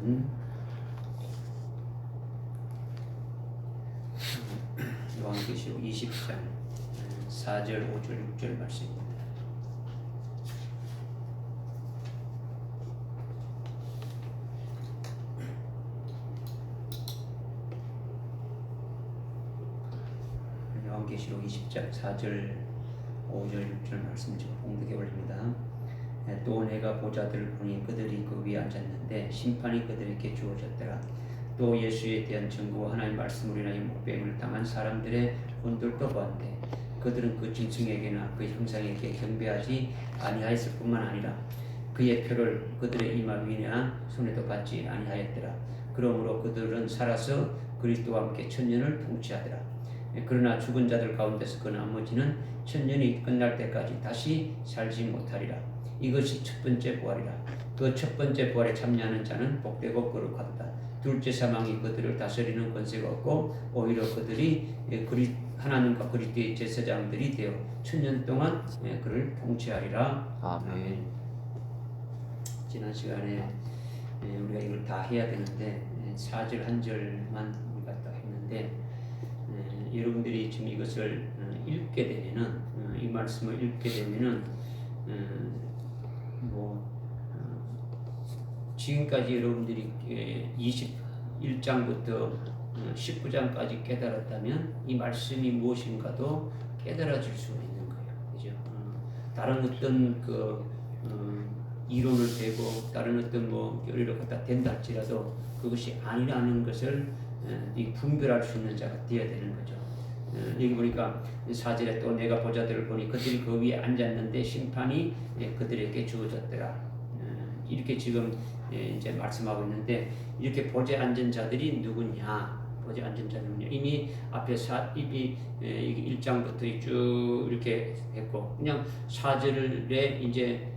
말씀은 요한계시록 20장 4절, 5절, 6절 말씀입니다. 요한계시록 20장 4절, 5절, 6절 말씀 제가 봉독해 올립니다. 또 내가 보좌들을 보니 그들이 그 위에 앉았는데 심판이 그들에게 주어졌더라. 또 예수에 대한 증거와 하나님 말씀으로 인하여 목배임을 당한 사람들의 본들도 보았는데 그들은 그 짐승에게나 그 형상에게 경배하지 아니하였을 뿐만 아니라 그의 표를 그들의 이마 위나 손에도 받지 아니하였더라. 그러므로 그들은 살아서 그리스도와 함께 천년을 통치하더라. 그러나 죽은 자들 가운데서 그 나머지는 천년이 끝날 때까지 다시 살지 못하리라. 이것이 첫 번째 부활이라. 그 첫 번째 부활에 참여하는 자는 복되고 거룩하다. 둘째 사망이 그들을 다스리는 권세가 없고 오히려 그들이 하나님과 그리스도의 제사장들이 되어 천년 동안 그를 통치하리라. 아멘. 지난 시간에 우리가 이걸 다 해야 되는데 4절 한 절만 우리가 딱 했는데 여러분들이 지금 이것을 읽게 되면은 이 말씀을 읽게 되면은 지금까지 여러분들이 21장부터 19장까지 깨달았다면 이 말씀이 무엇인가도 깨달아질 수 있는 거예요. 그죠? 다른 어떤 이론을 대고 다른 어떤 교리를 갖다 댄다 할지라도 그것이 아니라는 것을 분별할 수 있는 자가 되어야 되는 거죠. 여기 보니까 4절에 또 내가 보좌들을 보니 그들이 그 위에 앉았는데 심판이 그들에게 주어졌더라. 이렇게 지금 이제 말씀하고 있는데 이렇게 보좌에 앉은 자들이 누구냐? 보좌에 앉은 자들은요. 이미 앞에 1장부터 쭉 이렇게 했고 그냥 4절에 이제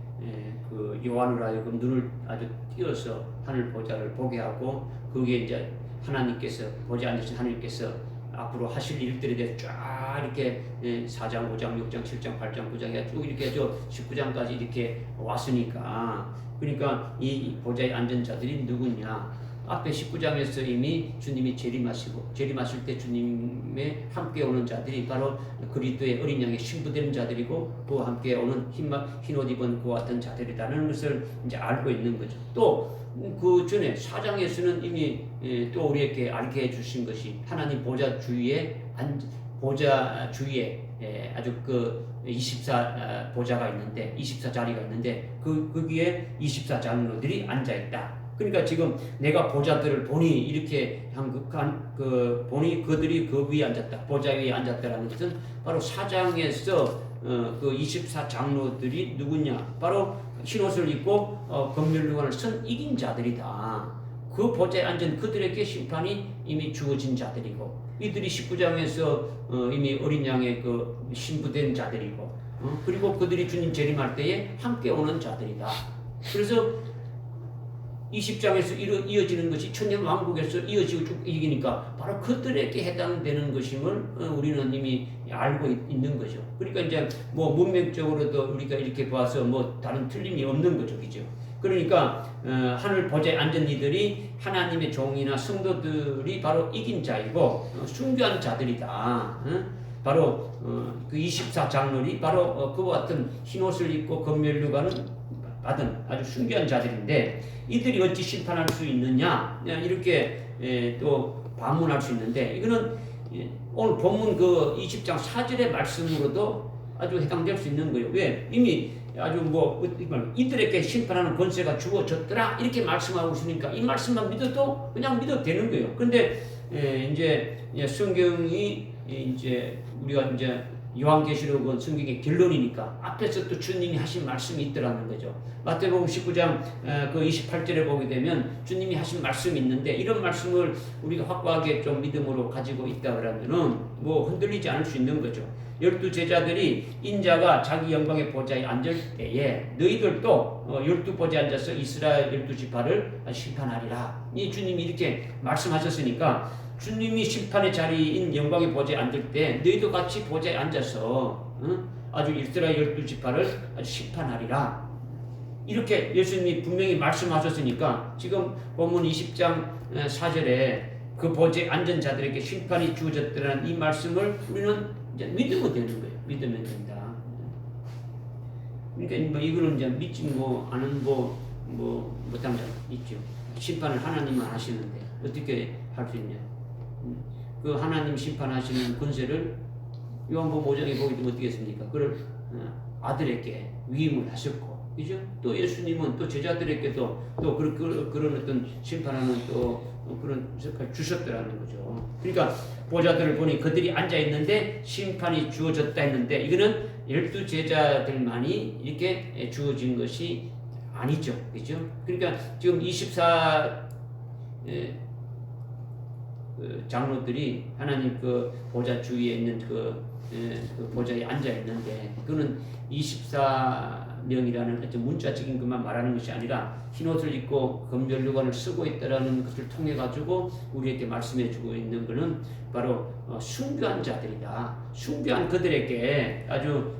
그 요한으로 하여금 눈을 아주 띄어서 하늘 보좌를 보게 하고 그게 이제 하나님께서 보좌에 앉으신 하나님께서 앞으로 하실 일들에 대해 쫙 이렇게 4장, 5장, 6장, 7장, 8장, 9장에 쭉 이렇게 해서 19장까지 이렇게 왔으니까 그러니까 이 보좌에 앉은 자들이 누구냐? 앞에 19장에서 이미 주님이 재림하실 때 주님의 함께 오는 자들이 바로 그리스도의 어린 양의 신부된 자들이고 그와 함께 오는 흰 옷 입은 그와 같은 자들이라는 것을 이제 알고 있는 거죠. 또 그 전에 4장에서는 이미 또 우리에게 알게 해주신 것이 하나님 보좌 주위에 아주 그 24 보좌가 있는데 24자리가 있는데 거기에 24장로들이 앉아 있다. 그러니까 지금 내가 보좌들을 보니 이렇게 보니 그들이 그 위에 앉았다. 보좌 위에 앉았다라는 것은 바로 4장에서 그 24장로들이 누구냐? 바로 흰옷을 입고 검멸류관을 선 이긴 자들이다. 그 보좌에 앉은 그들에게 심판이 이미 주어진 자들이고 이들이 19장에서 이미 어린 양의 그 신부된 자들이고 그리고 그들이 주님 재림할 때에 함께 오는 자들이다. 그래서 20장에서 이어지는 것이 천년 왕국에서 이어지고 쭉 이기니까 바로 그들에게 해당되는 것임을 우리는 이미 알고 있는 거죠. 그러니까 이제 문맥적으로도 우리가 이렇게 봐서 다른 틀림이 없는 거죠. 그죠? 그러니까 하늘 보좌에 앉은 이들이 하나님의 종이나 성도들이 바로 이긴 자이고 순교한 자들이다. 바로 그 24장로들이 바로 그와 같은 흰옷을 입고 검멸류관을 받은 아주 순교한 자들인데 이들이 어찌 심판할 수 있느냐 이렇게 또 반문할 수 있는데 이거는 오늘 본문 그 20장 4절의 말씀으로도 아주 해당될 수 있는 거예요. 왜? 이미 아주 이들에게 심판하는 권세가 주어졌더라 이렇게 말씀하고 있으니까 이 말씀만 믿어도 그냥 믿어도 되는 거예요. 그런데 이제 성경이 이제 우리가 이제 요한계시록은 성경의 결론이니까 앞에서 또 주님이 하신 말씀이 있더라는 거죠. 마태복음 19장 그 28절에 보게 되면 주님이 하신 말씀이 있는데 이런 말씀을 우리가 확고하게 좀 믿음으로 가지고 있다 그러면은 흔들리지 않을 수 있는 거죠. 12 제자들이 인자가 자기 영광의 보좌에 앉을 때에 너희들도 12보좌에 앉아서 이스라엘 12지파를 심판하리라. 이 주님이 이렇게 말씀하셨으니까 주님이 심판의 자리인 영광의 보좌에 앉을 때 너희도 같이 보좌에 앉아서 아주 이스라엘 12지파를 아주 심판하리라. 이렇게 예수님이 분명히 말씀하셨으니까 지금 본문 20장 4절에 그 보좌에 앉은 자들에게 심판이 주어졌다는 이 말씀을 우리는 이제 믿으면 되는 거예요. 믿으면 된다. 그러니까 뭐 이거는 이제 믿지 아는 못한 자 있죠. 심판을 하나님만 하시는데 어떻게 할 수 있냐? 그 하나님 심판하시는 권세를 요한복음 5장에 보게 되면 어떻게 했습니까? 그를 아들에게 위임을 하셨고, 그죠? 또 예수님은 또 제자들에게도 또 그런 어떤 심판하는 또 그런 역할을 주셨더라는 거죠. 그러니까 보좌들을 보니 그들이 앉아 있는데 심판이 주어졌다 했는데 이거는 12 제자들만이 이렇게 주어진 것이 아니죠, 그죠? 그러니까 지금 24 장로들이 하나님 그 보좌 주위에 있는 그 보좌에 앉아 있는데 그거는 24명이라는 어떤 문자적인 것만 말하는 것이 아니라 흰옷을 입고 검별류관을 쓰고 있다라는 것을 통해 가지고 우리에게 말씀해 주고 있는 것은 바로 순교한 자들이다. 순교한 그들에게 아주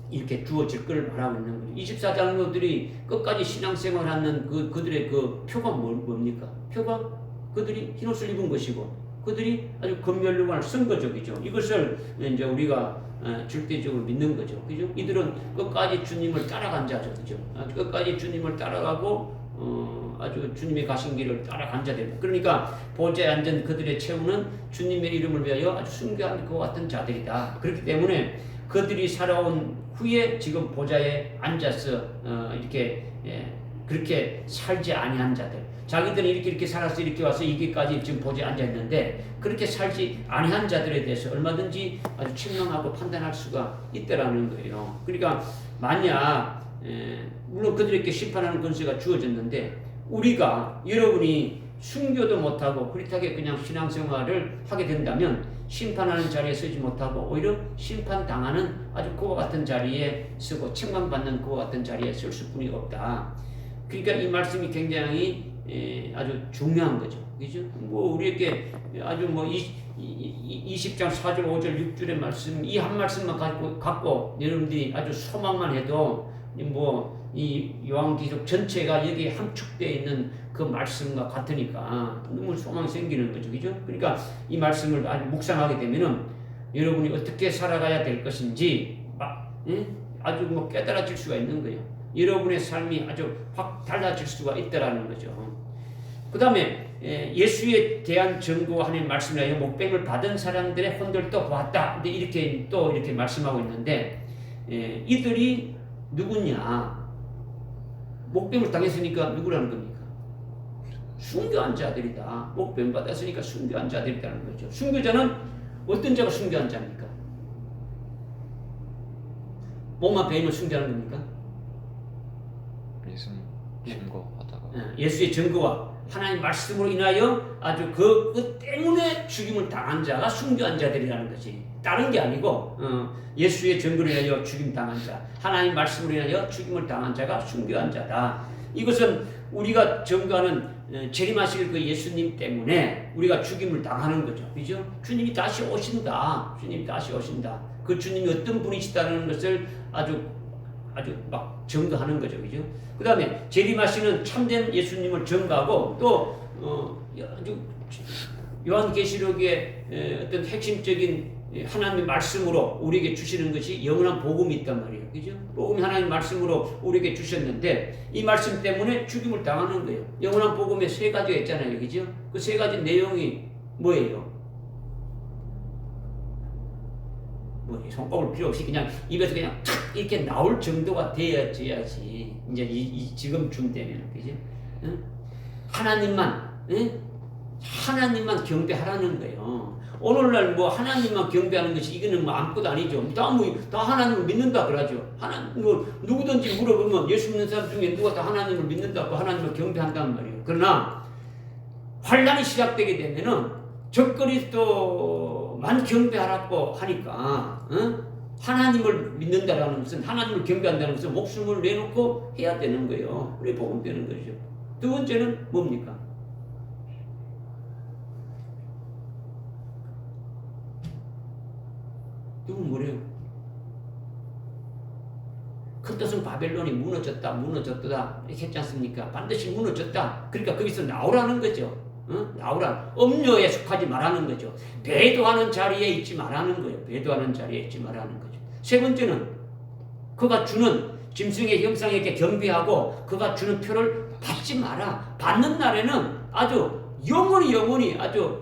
이렇게 주어질 것을 말하고 있는 거죠. 24장로들이 끝까지 신앙생활하는 그들의 그 표가 뭡니까? 표가 그들이 흰옷을 입은 것이고 그들이 아주 검별류관을 쓴 거죠. 이것을 이제 우리가 절대적으로 믿는 거죠. 그죠? 이들은 끝까지 주님을 따라간 자죠. 그죠? 끝까지 주님을 따라가고 아주 주님의 가신 길을 따라간 자들. 그러니까 보좌에 앉은 그들의 최후는 주님의 이름을 위하여 아주 순교한 것 같은 자들이다. 그렇기 때문에 그들이 살아온 후에 지금 보좌에 앉아서 이렇게 그렇게 살지 아니한 자들. 자기들은 이렇게 살아서 이렇게 와서 이게까지 지금 보좌에 앉아 있는데 그렇게 살지 아니한 자들에 대해서 얼마든지 아주 책망하고 판단할 수가 있다라는 거예요. 그러니까 만약 물론 그들에게 심판하는 권세가 주어졌는데 우리가 여러분이 순교도 못하고 그렇게 그냥 신앙생활을 하게 된다면 심판하는 자리에 서지 못하고 오히려 심판당하는 아주 그와 같은 자리에 서고 책망받는 그와 같은 자리에 설 수뿐이 없다. 그러니까 이 말씀이 굉장히 아주 중요한 거죠. 그죠? 우리에게 아주 20장 4절, 5절, 6절의 말씀, 이 한 말씀만 갖고 여러분들이 아주 소망만 해도 이 요한계시록 전체가 여기에 함축되어 있는 그 말씀과 같으니까 너무 소망이 생기는 거죠. 그죠? 그러니까 이 말씀을 아주 묵상하게 되면은 여러분이 어떻게 살아가야 될 것인지 아주 깨달아질 수가 있는 거예요. 여러분의 삶이 아주 확 달라질 수가 있다라는 거죠. 그 다음에 예수에 대한 증거와 하나님의 말씀을 하여 목뱀을 받은 사람들의 혼들도 보았다. 근데 이렇게 말씀하고 있는데 이들이 누구냐? 목뱀을 당했으니까 누구라는 겁니까? 순교한 자들이다. 목뱀 받았으니까 순교한 자들이라는 거죠. 순교자는 어떤 자가 순교한 자입니까? 목만 베이면 순교하는 겁니까? 예수님 증거하다가 예수의 증거와 하나님 말씀으로 인하여 아주 그 때문에 죽임을 당한 자가 순교한 자들이라는 것이 다른 게 아니고 예수의 증거로 인하여 죽임 당한 자, 하나님 말씀으로 인하여 죽임을 당한 자가 순교한 자다. 이것은 우리가 증거하는 재림하실 그 예수님 때문에 우리가 죽임을 당하는 거죠. 그죠? 주님이 다시 오신다. 주님이 다시 오신다. 그 주님이 어떤 분이시다는 것을 아주 막 증거하는 거죠. 그죠? 그 다음에 재림하시는 참된 예수님을 증거하고 또 아주 요한계시록의 어떤 핵심적인 하나님의 말씀으로 우리에게 주시는 것이 영원한 복음이 있단 말이에요. 그죠? 복음이 하나님 말씀으로 우리에게 주셨는데 이 말씀 때문에 죽임을 당하는 거예요. 영원한 복음에 세 가지가 있잖아요. 그죠? 그 세 가지 내용이 뭐예요? 손꼽을 필요 없이 그냥 입에서 그냥 탁 이렇게 나올 정도가 돼야지 이제 지금쯤 되면 그죠? 응? 하나님만 경배하라는 거예요. 오늘날 하나님만 경배하는 것이 이거는 아무것도 아니죠. 다 하나님을 믿는다 그러죠. 누구든지 물어보면 예수 믿는 사람 중에 누가 다 하나님을 믿는다고 하나님을 경배한단 말이에요. 그러나 환란이 시작되게 되면은 적그리스도만 경배하라고 하니까 하나님을 믿는다라는 것은 하나님을 경배한다는 것은 목숨을 내놓고 해야 되는 거예요. 그래 복음되는 거죠. 두 번째는 뭡니까? 누구 뭐래요? 그 뜻은 바벨론이 무너졌다 이렇게 했지 않습니까? 반드시 무너졌다. 그러니까 거기서 나오라는 거죠. 나오라. 음료에 속하지 말라는 거죠. 배도하는 자리에 있지 말라는 거예요. 배도하는 자리에 있지 말라는 거죠. 세 번째는 그가 주는 짐승의 형상에게 경배하고 그가 주는 표를 받지 마라. 받는 날에는 아주 영원히 아주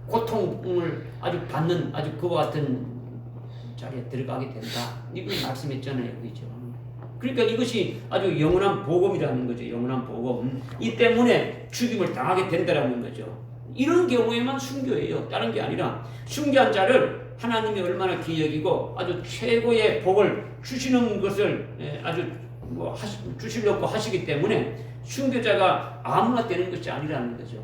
고통을 아주 받는 아주 그와 같은 자리에 들어가게 된다. 이걸 말씀했잖아요. 그죠? 그러니까 이것이 아주 영원한 복음이라는 거죠. 영원한 복음. 이 때문에 죽임을 당하게 된다라는 거죠. 이런 경우에만 순교예요. 다른 게 아니라 순교한 자를 하나님이 얼마나 귀히 여기고 아주 최고의 복을 주시는 것을 아주 주시려고 하시기 때문에 순교자가 아무나 되는 것이 아니라는 거죠.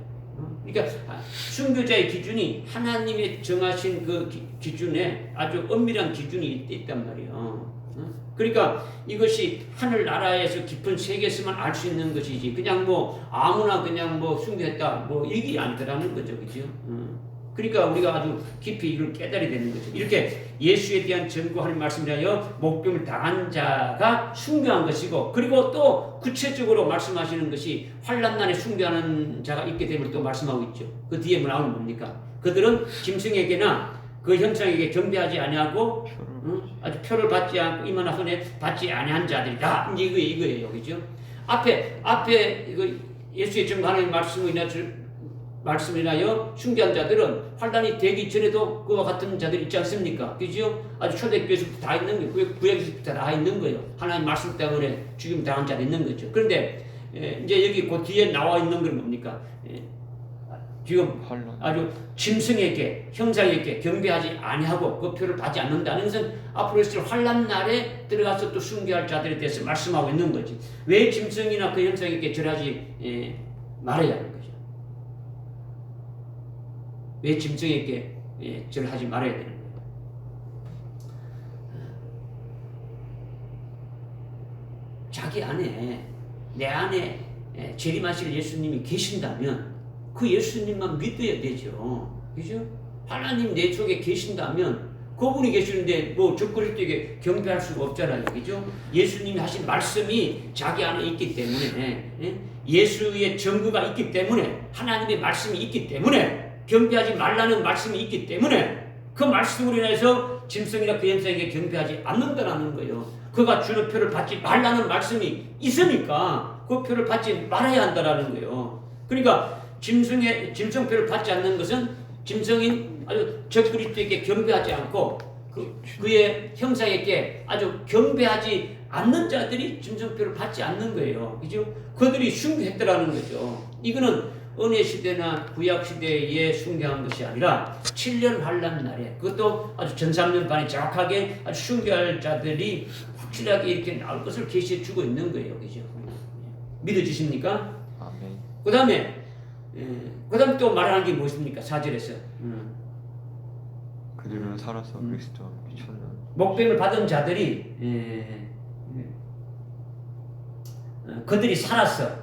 그러니까 순교자의 기준이 하나님이 정하신 그 기준에 아주 엄밀한 기준이 있단 말이에요. 그러니까 이것이 하늘나라에서 깊은 세계에서만 알 수 있는 것이지 그냥 뭐 아무나 그냥 뭐 순교했다 뭐 이게 아니더라는 거죠. 그죠? 그러니까 우리가 아주 깊이 이걸 깨달아야 되는 거죠. 이렇게 예수에 대한 증거하는 말씀이라여 목숨을 당한 자가 순교한 것이고 그리고 또 구체적으로 말씀하시는 것이 환난날에 순교하는 자가 있게 됨을 또 말씀하고 있죠. 그 뒤에 나오는 뭡니까? 그들은 짐승에게나 그 형상에게 경배하지 아니하고 아주 표를 받지 않고 이마나 손에 받지 아니한 자들이다. 이제 이거예요. 그죠? 앞에 그 예수의 증거하는 말씀이나요 순교한 자들은 환난이 되기 전에도 그와 같은 자들이 있지 않습니까? 그죠? 아주 초대교회에서부터 다 있는 거예요. 구약에서부터 다 있는 거예요. 하나님 말씀 때문에 죽임 당한 자도 있는 거죠. 그런데 이제 여기 그 뒤에 나와 있는 건 뭡니까? 지금 아주 짐승에게 형상에게 경배하지 아니하고 그 표를 받지 않는다는 것은 앞으로 있을 환난 날에 들어가서 또 순교할 자들에 대해서 말씀하고 있는 거지. 왜 짐승이나 그 형상에게 절하지 말아야 하는 거죠? 왜 짐승에게 절하지 말아야 되는 거예요? 자기 안에 내 안에 재림하실 예수님이 계신다면 그 예수님만 믿어야 되죠. 그죠? 하나님 내 속에 계신다면 그분이 계시는데 뭐 저 그리스도에게 경배할 수가 없잖아요. 그죠? 예수님이 하신 말씀이 자기 안에 있기 때문에 예수의 증거가 있기 때문에 하나님의 말씀이 있기 때문에 경배하지 말라는 말씀이 있기 때문에 그 말씀으로 인해서 짐승이나 그 형상에게 경배하지 않는다는 거예요. 그가 주는 표를 받지 말라는 말씀이 있으니까 그 표를 받지 말아야 한다는 거예요. 그러니까 짐승표를 받지 않는 것은 짐승인 아주 저 그리스도에게 경배하지 않고 그의 형상에게 아주 경배하지 않는 자들이 짐승표를 받지 않는 거예요. 그죠? 그들이 순교했더라는 거죠. 이거는 은혜 시대나 구약 시대에 순교한 것이 아니라 7년 환난 날에 그것도 아주 전 3년 반에 정확하게 아주 순교할 자들이 확실하게 이렇게 나올 것을 계시해 주고 있는 거예요. 그죠? 믿어지십니까? 아멘. 그 다음에 또 말하는 게 무엇입니까? 4절에서 그들은 살아서 그리스도와 함께 천년 목배임을 받은 자들이 그들이 살아서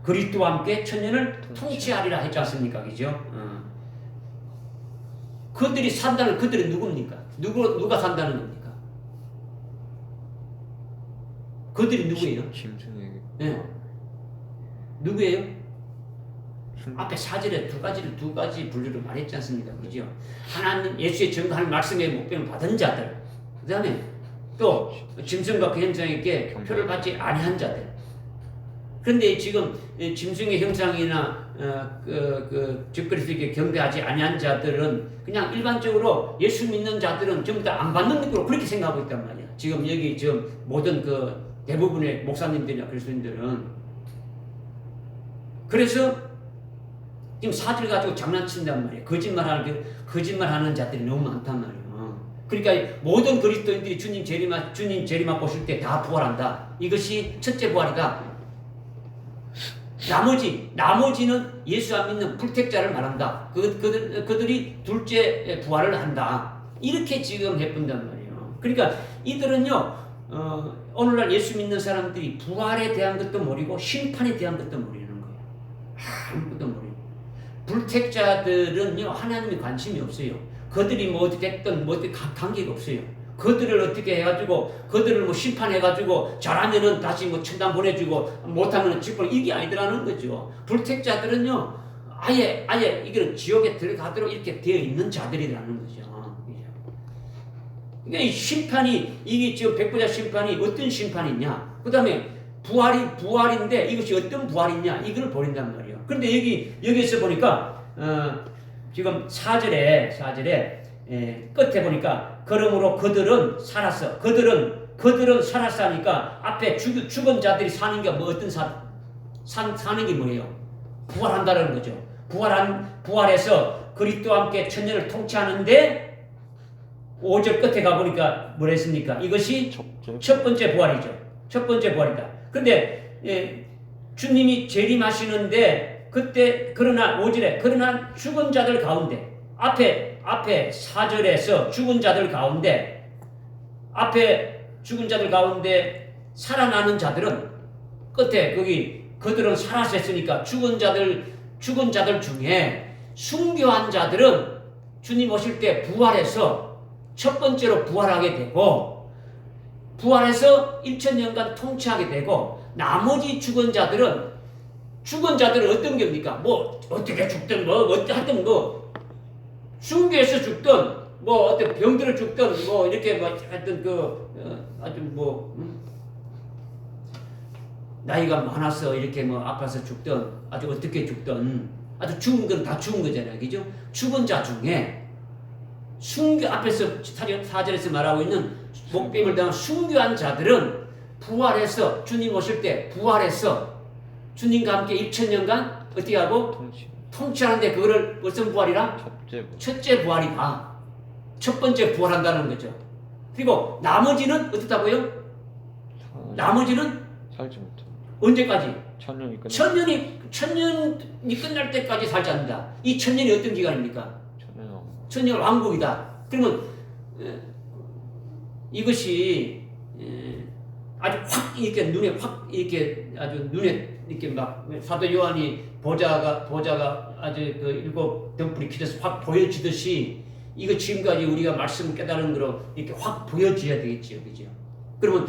그리스도와 함께 천년을 통치하리라 했지 않습니까? 그죠? 그들이 산다는 그들이 누굽니까? 누가 산다는 겁니까? 그들이 누구예요? 짐승에게 누구예요? 앞에 4절에 두 가지 분류를 말했지 않습니까? 그죠? 하나님 예수의 증거하는 말씀에 목배임을 받은 자들, 그 다음에 또 짐승과 그 형상에게 표를 받지 아니한 자들. 그런데 지금 짐승의 형상이나 그리스도에게 경배하지 아니한 자들은 그냥 일반적으로 예수 믿는 자들은 전부 다 안 받는 걸로 그렇게 생각하고 있단 말이야. 지금 여기 모든 그 대부분의 목사님들이나 그리스도인들은 그래서 지금 4절 가지고 장난친단 말이에요. 거짓말하는 자들이 너무 많단 말이에요. 그러니까 모든 그리스도인들이 주님 재림하고 오실 때 다 부활한다. 이것이 첫째 부활이다. 나머지는 예수 안 믿는 불택자를 말한다. 그들이 둘째 부활을 한다. 이렇게 지금 해본단 말이에요. 그러니까 이들은요, 오늘날 예수 믿는 사람들이 부활에 대한 것도 모르고 심판에 대한 것도 모르는 거예요. 아무것도 모르고. 불택자들은요, 하나님이 관심이 없어요. 그들이 뭐 어떻게 했든 뭐 어떻게 관계가 없어요. 그들을 어떻게 해가지고 그들을 뭐 심판해가지고 잘하면은 다시 뭐 천당 보내주고 못하면은 직분 이게 아니더라는 거죠. 불택자들은요 아예 이거는 지옥에 들어가도록 이렇게 되어 있는 자들이라는 거죠. 그러니까 이 심판이 이게 지금 백보자 심판이 어떤 심판이냐? 그 다음에 부활인데 이것이 어떤 부활이냐? 이걸 버린단 말이에요. 그런데 여기서 보니까 지금 4절에 끝에 보니까 그러므로 그들은 살았어. 그들은 살았어 하니까 앞에 죽은 자들이 사는 게 뭐 어떤 사는 게 뭐예요? 부활한다는 거죠. 부활해서 그리스도와 함께 천년을 통치하는데 5절 끝에 가보니까 뭐라 했습니까? 이것이 첫 번째 부활이죠. 첫 번째 부활이다. 근데 주님이 재림하시는데 그때 그러나 5절에 그러나 죽은 자들 가운데 앞에 4절에서 죽은 자들 가운데 앞에 죽은 자들 가운데 살아나는 자들은 끝에 거기 그들은 살아서 했으니까 죽은 자들 중에 순교한 자들은 주님 오실 때 부활해서 첫 번째로 부활하게 되고 부활해서 1000년간 통치하게 되고 나머지 죽은 자들은 어떤 겁니까? 뭐 어떻게 죽든 하여튼 순교해서 죽든 뭐 어떤 병들어 죽든 뭐 이렇게 뭐 하여튼 아주 나이가 많아서 이렇게 뭐 아파서 죽든 아주 어떻게 죽든 아주 죽은 건 다 죽은 거잖아요. 그죠? 죽은 자 중에 앞에서 4절에서 말하고 있는 목뱀을 당한 순교한 자들은 부활해서 주님 오실 때 부활해서 주님과 함께 1000년간 어떻게 하고 통치하는데 그거를 무슨 부활이라? 첫째 부활이다. 첫 번째 부활한다는 거죠. 그리고 나머지는 어떻다고요? 나머지는 살지 못해. 언제까지? 천년이 끝날 때까지 살지 않는다. 이 천년이 어떤 기간입니까? 천년 왕국이다. 그러면 이것이 아주 확 이렇게 눈에 확 이렇게 아주 눈에 이렇게 막 사도 요한이 보좌가 아주 그 일곱 등불이 켜져서 확 보여지듯이 이거 지금까지 우리가 말씀을 깨달은 거로 이렇게 확 보여져야 되겠지요, 그죠? 그러면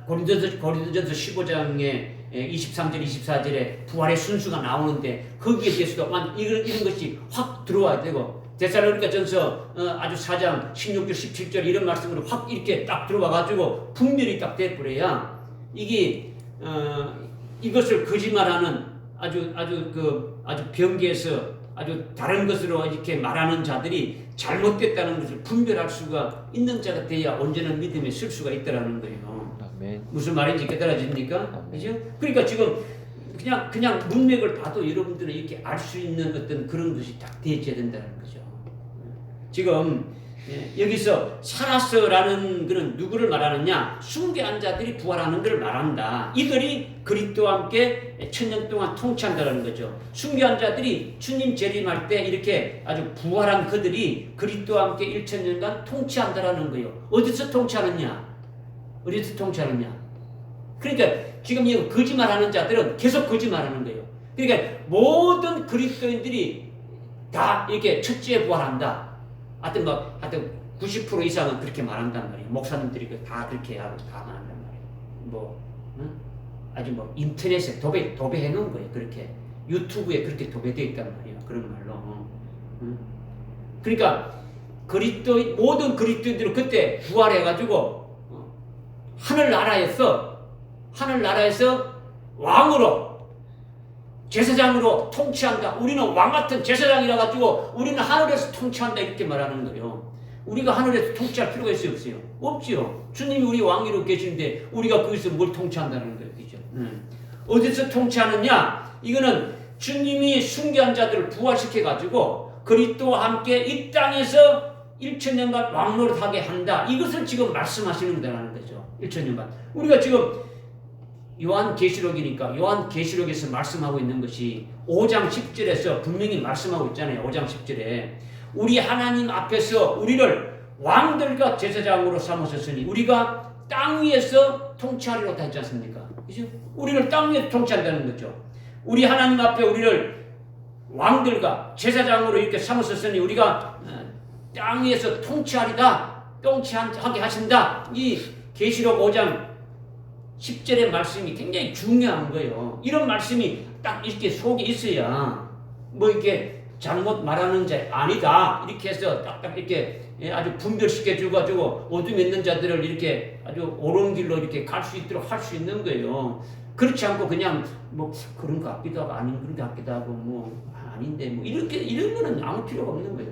고린도전서 15장에 23절, 24절에 부활의 순수가 나오는데 거기에 대해서도 이런 것이 확 들어와야 되고 데살로니가 전서 아주 4장 16절 17절 이런 말씀으로 확 이렇게 딱 들어와 가지고 분별이 딱 돼버려야 이게 이것을 거짓말하는 아주 변개해서 아주 다른 것으로 이렇게 말하는 자들이 잘못됐다는 것을 분별할 수가 있는 자가 돼야 온전한 믿음에 설 수가 있다라는 거예요. 아멘. 무슨 말인지 깨달아집니까? 그죠? 그러니까 지금 그냥 문맥을 봐도 여러분들은 이렇게 알 수 있는 어떤 그런 것이 딱 되어져야 된다는 거죠. 지금 여기서 살았어라는 것은 누구를 말하느냐? 순교한 자들이 부활하는 것을 말한다. 이들이 그리스도와 함께 천년 동안 통치한다는 거죠. 순교한 자들이 주님 재림할 때 이렇게 아주 부활한 그들이 그리스도와 함께 1000년간 통치한다는 거예요. 어디서 통치하느냐? 그러니까 지금 이 거짓말하는 자들은 계속 거짓말하는 거예요. 그러니까 모든 그리스도인들이 다 이렇게 첫째 부활한다. 하여튼 90% 이상은 그렇게 말한단 말이에요. 목사님들이 다 그렇게 하고 다 말한단 말이에요. 아주 인터넷에 도배해 놓은 거예요. 그렇게 유튜브에 그렇게 도배되어 있단 말이에요. 그런 말로. 그러니까 모든 그리스도인들은 그때 부활해가지고 하늘나라에서 왕으로 제사장으로 통치한다. 우리는 왕 같은 제사장이라 가지고 우리는 하늘에서 통치한다 이렇게 말하는 거예요. 우리가 하늘에서 통치할 필요가 있어요, 없어요? 없지요. 주님이 우리 왕이로 계신데 우리가 거기서 뭘 통치한다는 거예요, 그죠? 어디서 통치하느냐? 이거는 주님이 순교한 자들을 부활시켜 가지고 그리스도와 함께 이 땅에서 1000년간 왕노릇하게 한다. 이것을 지금 말씀하시는 거라는 거죠. 1000년간. 우리가 지금 요한계시록이니까 요한계시록에서 말씀하고 있는 것이 5장 10절에서 분명히 말씀하고 있잖아요. 5장 10절에 우리 하나님 앞에서 우리를 왕들과 제사장으로 삼으셨으니 우리가 땅 위에서 통치하리로다 했지 않습니까? 그죠? 우리를 땅 위에서 통치한다는 거죠. 우리 하나님 앞에 우리를 왕들과 제사장으로 이렇게 삼으셨으니 우리가 땅 위에서 통치하게 하신다. 이 계시록 5장 10절의 말씀이 굉장히 중요한 거예요. 이런 말씀이 딱 이렇게 속에 있어야 뭐 이렇게 잘못 말하는 자 아니다 이렇게 해서 딱딱 이렇게 아주 분별시켜 주가지고 어둠에 있는 자들을 이렇게 아주 옳은 길로 이렇게 갈 수 있도록 할 수 있는 거예요. 그렇지 않고 그냥 뭐 그런 것 같기도 하고 아닌 그런 것 같기도 하고 뭐 아닌데 뭐 이런 거는 아무 필요가 없는 거예요.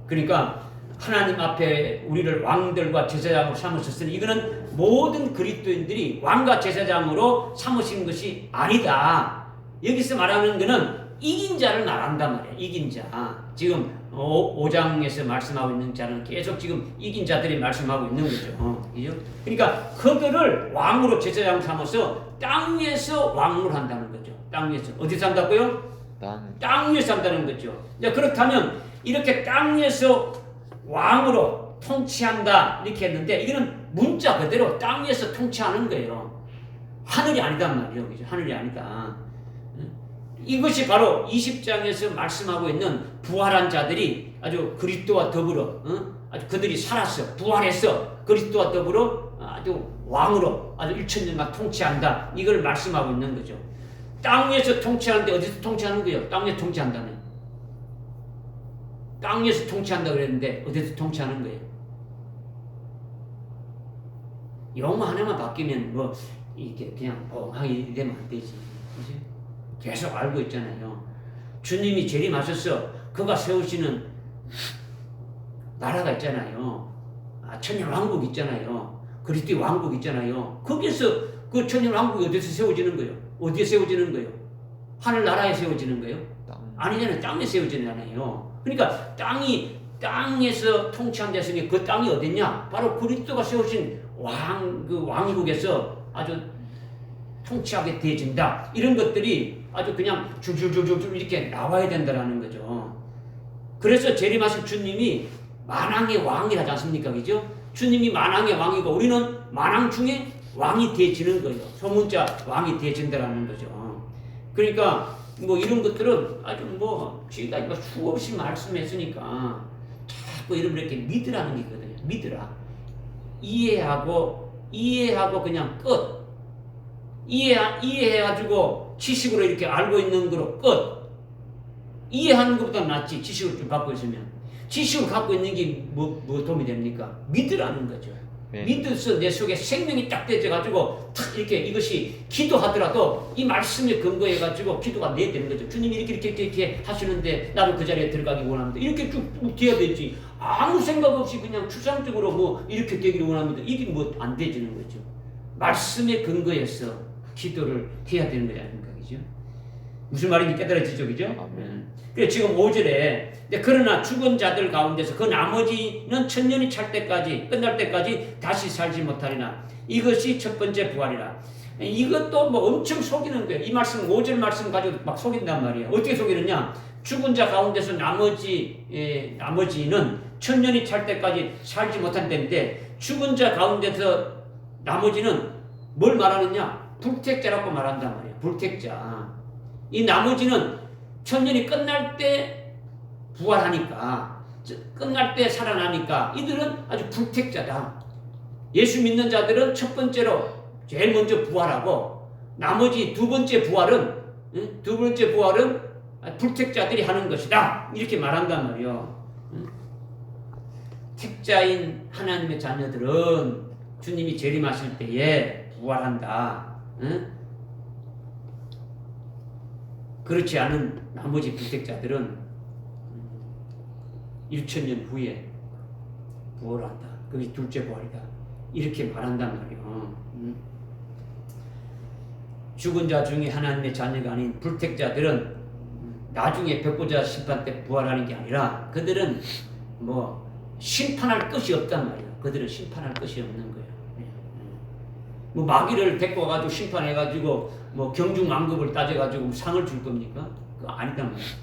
그러니까 하나님 앞에 우리를 왕들과 제사장으로 삼으셨으니 이거는 모든 그리스도인들이 왕과 제사장으로 삼으신 것이 아니다. 여기서 말하는 것은 이긴 자를 말한단 말이에요. 이긴 자. 지금 5장에서 말씀하고 있는 자는 계속 지금 이긴 자들이 말씀하고 있는 거죠. 그죠? 그러니까 그들을 왕으로 제사장 삼아서 땅 위에서 왕을 한다는 거죠. 땅 위에서. 어디서 한다고요? 땅 위에서 한다는 거죠. 이제 그렇다면 이렇게 땅 위에서 왕으로 통치한다 이렇게 했는데 이거는 문자 그대로 땅 위에서 통치하는 거예요. 하늘이 아니단 말이에요. 그죠? 하늘이 아니다. 이것이 바로 20장에서 말씀하고 있는 부활한 자들이 아주 그리스도와 더불어 아주 그들이 살았어. 부활해서 그리스도와 더불어 아주 왕으로 아주 1000년간 통치한다. 이걸 말씀하고 있는 거죠. 땅 위에서 통치하는데 어디서 통치하는 거예요? 땅 위에서 통치한다면. 땅 위에서 통치한다 그랬는데 어디서 통치하는 거예요? 용어 하나만 바뀌면 뭐 이게 그냥 뻥하게 되면 안 되지. 그치? 계속 알고 있잖아요. 주님이 재림하셔서 그가 세우시는 나라가 있잖아요. 천년 왕국 있잖아요. 그리스도의 왕국 있잖아요. 거기서 그 천년 왕국이 어디서 세워지는 거예요? 어디에 세워지는 거예요? 하늘나라에 세워지는 거예요? 아니잖아요. 땅에 세워지잖아요. 그러니까 땅에서 통치한다으니 그 땅이 어딨냐? 바로 그리스도가 세우신 그 왕국에서 아주 통치하게 되어진다. 이런 것들이 아주 그냥 줄줄줄줄 이렇게 나와야 된다라는 거죠. 그래서 재림하신 주님이 만왕의 왕이라지 않습니까? 그죠? 주님이 만왕의 왕이고 우리는 만왕 중에 왕이 되어지는 거예요. 소문자 왕이 되어진다라는 거죠. 그러니까 뭐 이런 것들은 아주 뭐 저희가 수없이 말씀했으니까 자꾸 이렇게 믿으라는 게 있거든요. 믿으라. 이해하고 그냥 끝. 이해해가지고 지식으로 이렇게 알고 있는 거로 끝. 이해하는 것보다 낫지. 지식을 좀 갖고 있으면. 지식을 갖고 있는 게 뭐 도움이 됩니까? 믿으라는 거죠. 네. 믿어서 내 속에 생명이 딱 되어가지고 이렇게 이것이 기도하더라도 이 말씀에 근거해가지고 기도가 내야 되는 거죠. 주님이 이렇게 하시는데 나도 그 자리에 들어가기 원합니다. 이렇게 쭉 돼야 되지. 아무 생각 없이 그냥 추상적으로 뭐 이렇게 되기를 원합니다. 이게 뭐 안 되지는 거죠. 말씀에 근거해서 기도를 해야 되는 거지 않습니까? 그죠? 무슨 말인지 깨달아지죠? 그죠? 그래서 지금 5절에 그러나 죽은 자들 가운데서 그 나머지는 천년이 찰 때까지 끝날 때까지 다시 살지 못하리라. 이것이 첫 번째 부활이라. 이것도 뭐 엄청 속이는 거예요. 이 말씀 5절 말씀 가지고 막 속인단 말이에요. 어떻게 속이느냐? 죽은 자 가운데서 나머지는 천년이 찰 때까지 살지 못한다는데 죽은 자 가운데서 나머지는 뭘 말하느냐? 불택자라고 말한단 말이에요. 불택자. 이 나머지는 천년이 끝날 때 부활하니까, 끝날 때 살아나니까 이들은 아주 불택자다. 예수 믿는 자들은 첫 번째로 제일 먼저 부활하고 나머지 두 번째 부활은 불택자들이 하는 것이다. 이렇게 말한단 말이에요. 택자인 하나님의 자녀들은 주님이 재림하실 때에 부활한다. 그렇지 않은 나머지 불택자들은 1000년 후에 부활한다. 그게 둘째 부활이다. 이렇게 말한단 말이에요. 죽은 자 중에 하나님의 자녀가 아닌 불택자들은 나중에 벽보자 심판 때 부활하는 게 아니라 그들은 뭐 심판할 것이 없단 말이에요. 그들은 심판할 것이 없는 거예요. 뭐 마귀를 데리고 와가지고 심판해가지고 뭐 경중왕급을 따져가지고 상을 줄 겁니까? 그거 아니단 말이죠.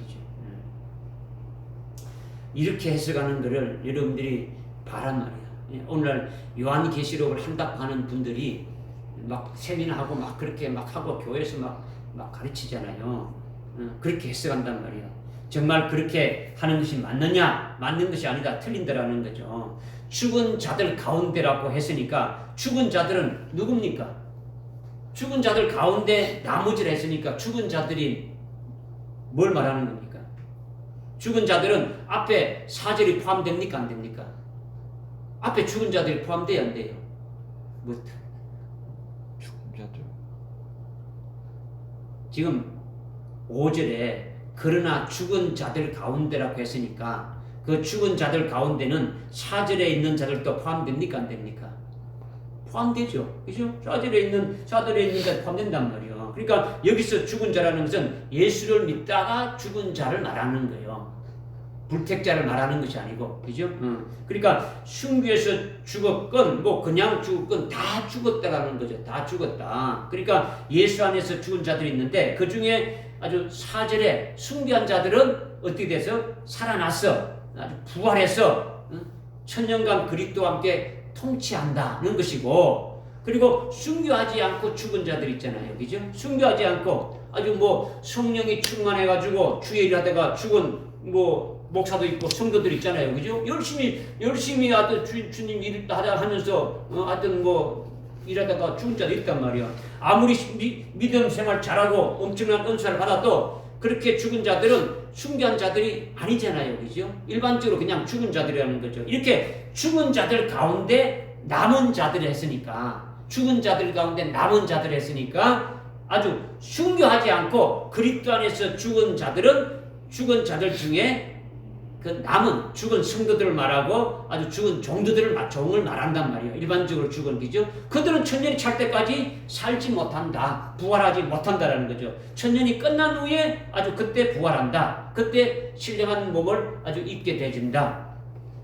이렇게 해석하는 것을 여러분들이 바란 말이에요. 오늘날 요한계시록을 한다고 하는 분들이 막 세미나하고 막 그렇게 막 하고 교회에서 막 가르치잖아요. 그렇게 해석한단 말이에요. 정말 그렇게 하는 것이 맞느냐? 맞는 것이 아니다. 틀린다라는 거죠. 죽은 자들 가운데라고 했으니까 죽은 자들은 누굽니까? 죽은 자들 가운데 나머지라 했으니까 죽은 자들이 뭘 말하는 겁니까? 죽은 자들은 앞에 4절이 포함됩니까? 안 됩니까? 앞에 죽은 자들이 포함돼야 안 돼요? 뭐 죽음자들. 지금 5절에 그러나 죽은 자들 가운데라고 했으니까 그 죽은 자들 가운데는 4절에 있는 자들도 포함됩니까? 안 됩니까? 포함되죠. 그죠? 4절에 있는 자 포함된단 말이에요. 그러니까 여기서 죽은 자라는 것은 예수를 믿다가 죽은 자를 말하는 거예요. 불택자를 말하는 것이 아니고, 그죠? 그러니까 순교에서 죽었건 뭐 그냥 죽었건 다 죽었다라는 거죠. 다 죽었다. 그러니까 예수 안에서 죽은 자들이 있는데 그 중에 아주 4절에 순교한 자들은 어떻게 돼서 살아났어. 아주 부활해서 천년간 그리스도와 함께 통치한다는 것이고, 그리고 순교하지 않고 죽은 자들 있잖아요. 그죠? 순교하지 않고 아주 뭐 성령이 충만해가지고 주의 일 하다가 죽은 뭐 목사도 있고 성도들 있잖아요. 그죠? 열심히 하던 주님 일 하다 하면서 하여튼 뭐 일하다가 죽은 자도 있단 말이야. 아무리 믿음 생활 잘하고 엄청난 은사를 받아도 그렇게 죽은 자들은 순교한 자들이 아니잖아요. 그죠? 일반적으로 그냥 죽은 자들이라는 거죠. 이렇게 죽은 자들 가운데 남은 자들을 했으니까, 죽은 자들 가운데 남은 자들을 했으니까 아주 순교하지 않고 그리스도 안에서 죽은 자들은 죽은 자들 중에 그 남은 죽은 성도들을 말하고 아주 죽은 종들 종을 말한단 말이에요. 일반적으로 죽은 거죠. 그들은 천년이 찰 때까지 살지 못한다. 부활하지 못한다라는 거죠. 천년이 끝난 후에 아주 그때 부활한다. 그때 신령한 몸을 아주 입게 되진다.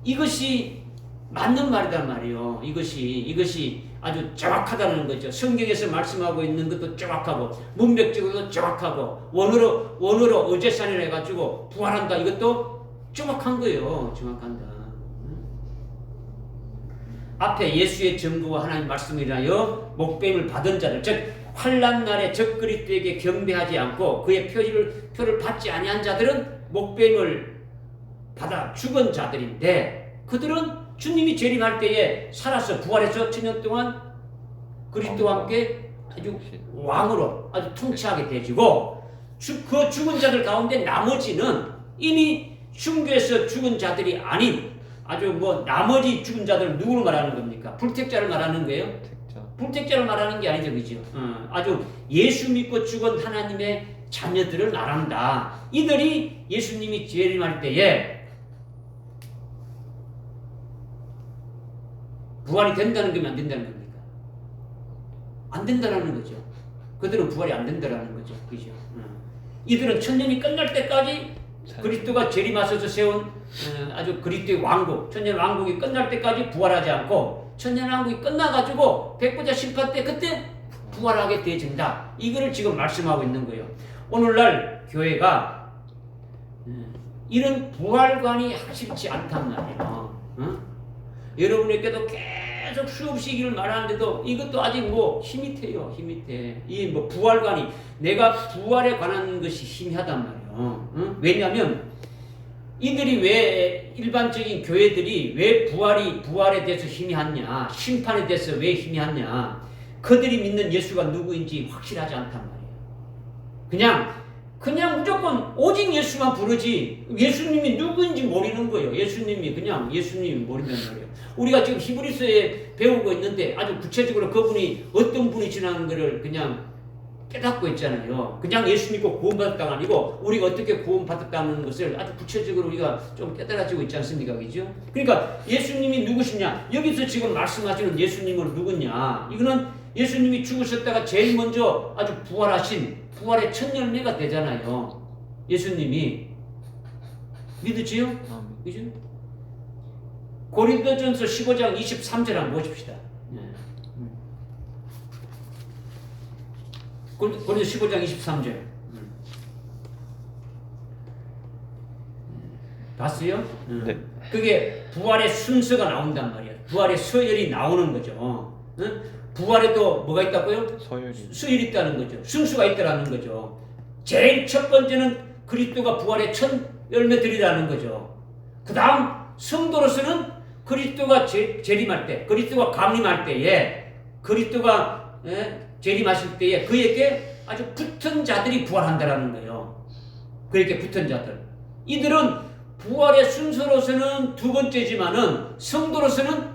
이것이 맞는 말이란 말이에요. 이것이 아주 정확하다는 거죠. 성경에서 말씀하고 있는 것도 정확하고 문맥적으로도 정확하고 원어로 어제산이라 해가지고 부활한다. 이것도 정확한 거예요. 정확한다. 앞에 예수의 전부와 하나님 말씀을 인하여 목배임을 받은 자들, 즉 환난 날에 적 그리스도에게 경배하지 않고 그의 표를 받지 아니한 자들은 목배임을 받아 죽은 자들인데, 그들은 주님이 재림할 때에 살아서 부활해서 천년 동안 그리스도와 함께 아주 왕으로 아주 통치하게 되지고, 그 죽은 자들 가운데 나머지는 이미 순교에서 죽은 자들이 아닌 아주 뭐 나머지 죽은 자들 누구를 말하는 겁니까? 불택자를 말하는 거예요? 불택자를 말하는 게 아니죠. 그죠? 아주 예수 믿고 죽은 하나님의 자녀들을 말한다. 이들이 예수님이 재림할 때에 부활이 된다는 거면 안 된다는 겁니까? 안 된다는 거죠. 그들은 부활이 안 된다는 거죠. 그죠? 이들은 천년이 끝날 때까지 그리스도가 재림하셔서 세운 아주 그리스도의 왕국, 천년 왕국이 끝날 때까지 부활하지 않고 천년 왕국이 끝나가지고 백보자 심판 때 그때 부활하게 되어진다. 이거를 지금 말씀하고 있는 거예요. 오늘날 교회가 이런 부활관이 하십지 않단 말이에요. 여러분에게도 계속 수없이 이기를 말하는데도 이것도 아직 뭐 힘이 돼요. 힘이 돼. 이 뭐 부활관이, 내가 부활에 관한 것이 희미하단 말이에요. 왜냐하면 이들이 왜, 일반적인 교회들이 왜 부활에 대해서 희미하냐, 심판에 대해서 왜 희미하냐, 그들이 믿는 예수가 누구인지 확실하지 않단 말이에요. 그냥 무조건 오직 예수만 부르지 예수님이 누구인지 모르는 거예요. 예수님이 모른단 말이에요. 우리가 지금 히브리서에 배우고 있는데 아주 구체적으로 그분이 어떤 분이시라는 것을 그냥 깨닫고 있잖아요. 그냥 예수 믿고 구원받았다가 아니고 우리가 어떻게 구원받았다는 것을 아주 구체적으로 우리가 좀 깨달아지고 있지 않습니까? 그죠? 그러니까 예수님이 누구시냐? 여기서 지금 말씀하시는 예수님은 누구냐? 이거는 예수님이 죽으셨다가 제일 먼저 아주 부활하신 부활의 첫 열매가 되잖아요. 예수님이. 믿으지요? 그죠? 고린도전서 15장 23절 한번 보십시다. 고린도 15장 23절. 봤어요? 네. 그게 부활의 순서가 나온단 말이에요. 부활의 서열이 나오는 거죠. 부활에도 뭐가 있다고요? 서열이 있다는 거죠. 순수가 있다는 거죠. 제일 첫 번째는 그리스도가 부활의 첫 열매들이라는 거죠. 그 다음 성도로서는 그리스도가 재림할 때, 그리스도가 강림할 때에, 그리스도가 재림하실 때에 그에게 아주 붙은 자들이 부활한다라는 거예요. 그에게 붙은 자들. 이들은 부활의 순서로서는 두 번째지만은 성도로서는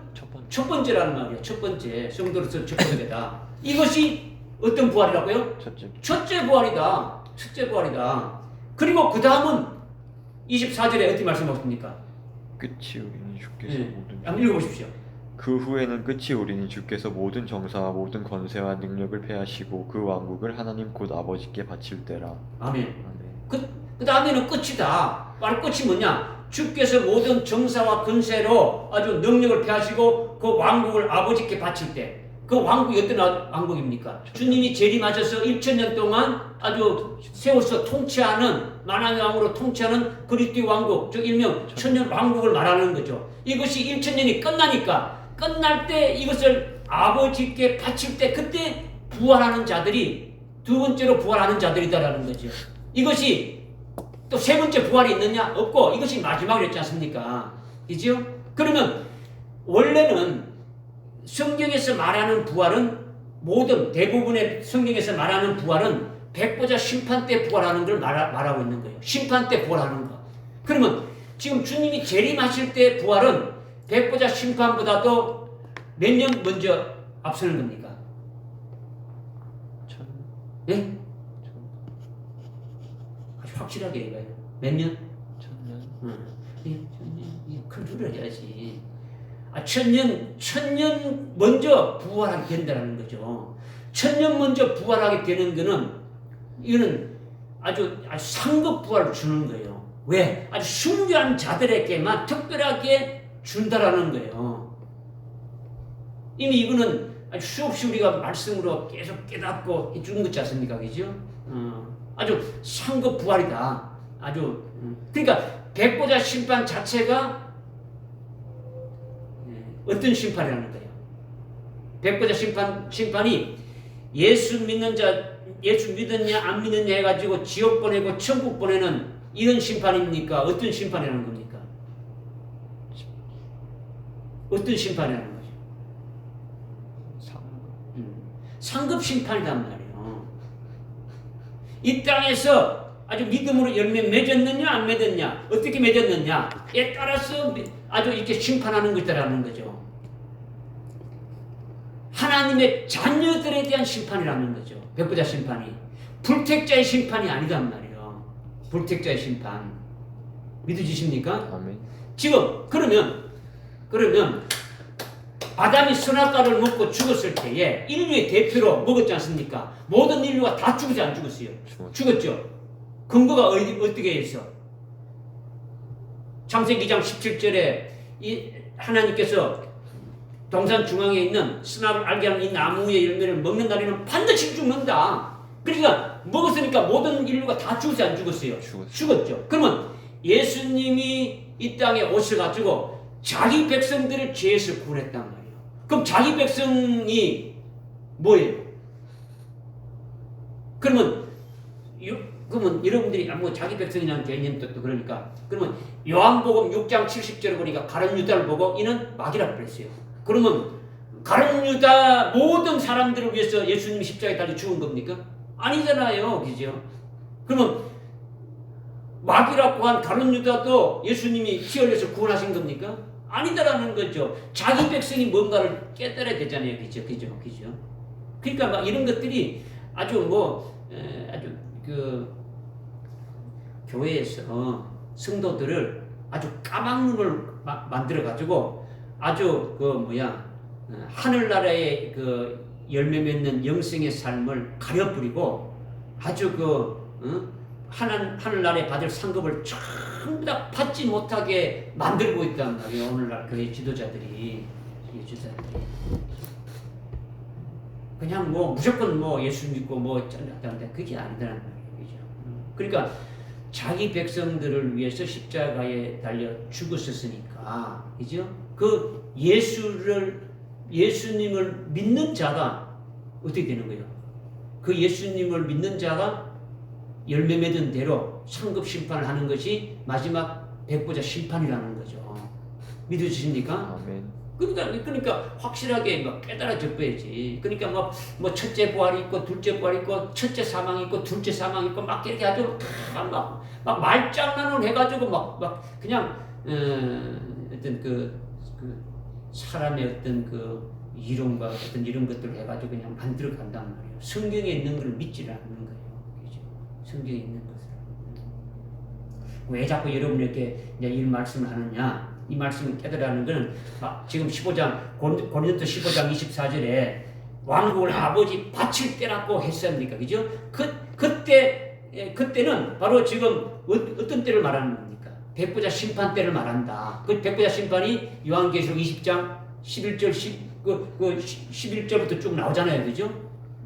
첫 번째라는 말이에요. 첫 번째. 성도로서 첫 번째다. 이것이 어떤 부활이라고요? 첫째 부활이다. 첫째 부활이다. 그리고 그 다음은 24절에 어떻게 말씀하십니까? 끝이 오리니 주께서 모든 한번 읽어보십시오. 그 후에는 끝이 오리니 주께서 모든 정사와 모든 권세와 능력을 패하시고 그 왕국을 하나님 곧 아버지께 바칠 때라. 아멘. 그 다음에는 끝이다. 바로 끝이 뭐냐? 주께서 모든 정사와 권세로 아주 능력을 패하시고 그 왕국을 아버지께 바칠 때. 그 왕국이 어떤 왕국입니까? 주님이 재림하셔서 1000년 동안 아주 세워서 통치하는, 만왕의 왕으로 통치하는 그리스도의 왕국, 즉 일명 천년 왕국을 말하는 거죠. 이것이 1000년이 끝나니까, 끝날 때 이것을 아버지께 바칠 때, 그때 부활하는 자들이 두 번째로 부활하는 자들이다라는 거죠. 이것이 또 세 번째 부활이 있느냐? 없고, 이것이 마지막이었지 않습니까? 그죠? 그러면 원래는 성경에서 말하는 부활은, 모든 대부분의 성경에서 말하는 부활은 백보자 심판 때 부활하는 걸 말하고 있는 거예요. 심판 때 부활하는 거. 그러면 지금 주님이 재림하실 때 부활은 백보자 심판보다도 몇 년 먼저 앞서는 겁니까? 예? 아주 확실하게 얘기해요. 몇 년? 1000년. 큰 소리를 해야지. 1000년 먼저 부활하게 된다는 거죠. 1000년 먼저 부활하게 되는 거는, 이거는 아주 상급 부활을 주는 거예요. 왜? 아주 순교한 자들에게만 특별하게 준다라는 거예요. 이미 이거는 아주 수없이 우리가 말씀으로 계속 깨닫고 해주는 거지 않습니까? 그죠? 아주 상급 부활이다. 아주, 그러니까 백보자 심판 자체가 어떤 심판이라는 거예요? 백보자 심판이 예수 믿느냐 안 믿느냐 해가지고 지옥 보내고 천국 보내는 이런 심판입니까? 어떤 심판이라는 겁니까? 어떤 심판이라는 거죠? 상급 심판이란 말이에요. 이 땅에서 아주 믿음으로 열매 맺었느냐 안 맺었냐, 어떻게 맺었느냐에 따라서 아주 이렇게 심판하는 것이라는 거죠. 하나님의 자녀들에 대한 심판이라는 거죠. 백보자 심판이. 불택자의 심판이 아니란 말이에요. 불택자의 심판. 믿어지십니까? 아멘. 지금 그러면 아담이 선악과를 먹고 죽었을 때에 인류의 대표로 먹었지 않습니까? 모든 인류가 다 죽었지 안 죽었어요? 죽었죠. 근거가 어떻게 해서? 창세기 2장 17절에 하나님께서 동산 중앙에 있는 선악을 알게 하는 이 나무의 열매를 먹는 날에는 반드시 죽는다. 그러니까 먹었으니까 모든 인류가 다 죽었지 안 죽었어요? 죽었죠. 그러면 예수님이 이 땅에 오셔가지고 자기 백성들을 죄에서 구원했단 말이에요. 그럼 자기 백성이 뭐예요? 그러면 여러분들이 뭐 자기 백성이라는 개념도 또 그러니까, 그러면 요한복음 6장 70절을 보니까 가룟 유다를 보고 이는 마귀라고 그랬어요. 그러면 가룟 유다 모든 사람들을 위해서 예수님이 십자가에 달려 죽은 겁니까? 아니잖아요. 그죠? 그러면 마귀라고 한 가룟 유다도 예수님이 피 흘려서 구원하신 겁니까? 아니다라는 거죠. 자기 백성이 뭔가를 깨달아야 되잖아요. 그죠? 그러니까 막 이런 것들이 아주 아주 교회에서 성도들을 아주 까막눈을 만들어 가지고 아주 하늘나라의 열매 맺는 영생의 삶을 가려버리고 아주 하늘나라에 받을 상급을 전부 다 받지 못하게 만들고 있단 말이에요. 오늘날 교회 지도자들이. 그냥 무조건 예수 믿고 잘났다는데 그게 아니다는 말이죠. 그러니까 자기 백성들을 위해서 십자가에 달려 죽었었으니까, 그죠? 그 예수님을 믿는 자가 어떻게 되는 거예요? 그 예수님을 믿는 자가 열매 맺은 대로 상급 심판을 하는 것이 마지막 백보자 심판이라는 거죠. 믿으십니까? 아멘. 그러니까 확실하게 막 깨달아져 봐야지. 그러니까 뭐 첫째 부활이 있고 둘째 부활이 있고 첫째 사망이 있고 둘째 사망이 있고 막 이렇게 아주 막 말장난을 해가지고 막 그냥 어떤 그 사람의 어떤 그 이론과 어떤 이런 것들을 해가지고 그냥 만들어 간단 말이에요. 성경에 있는 걸 믿지를 않는 거예요. 그죠? 성경에 있는 것을. 왜 자꾸 여러분에게 이제 이 말씀을 하느냐? 이 말씀을 깨달으라는 것은 지금 15장 고린도 15장 24절에 왕국을 아버지 바칠 때라고 했습니까? 그죠? 그때는 바로 지금 어떤 때를 말하는 겁니까? 백보자 심판 때를 말한다. 그 백보자 심판이 요한계시록 20장 11절 11절부터 쭉 나오잖아요. 그죠?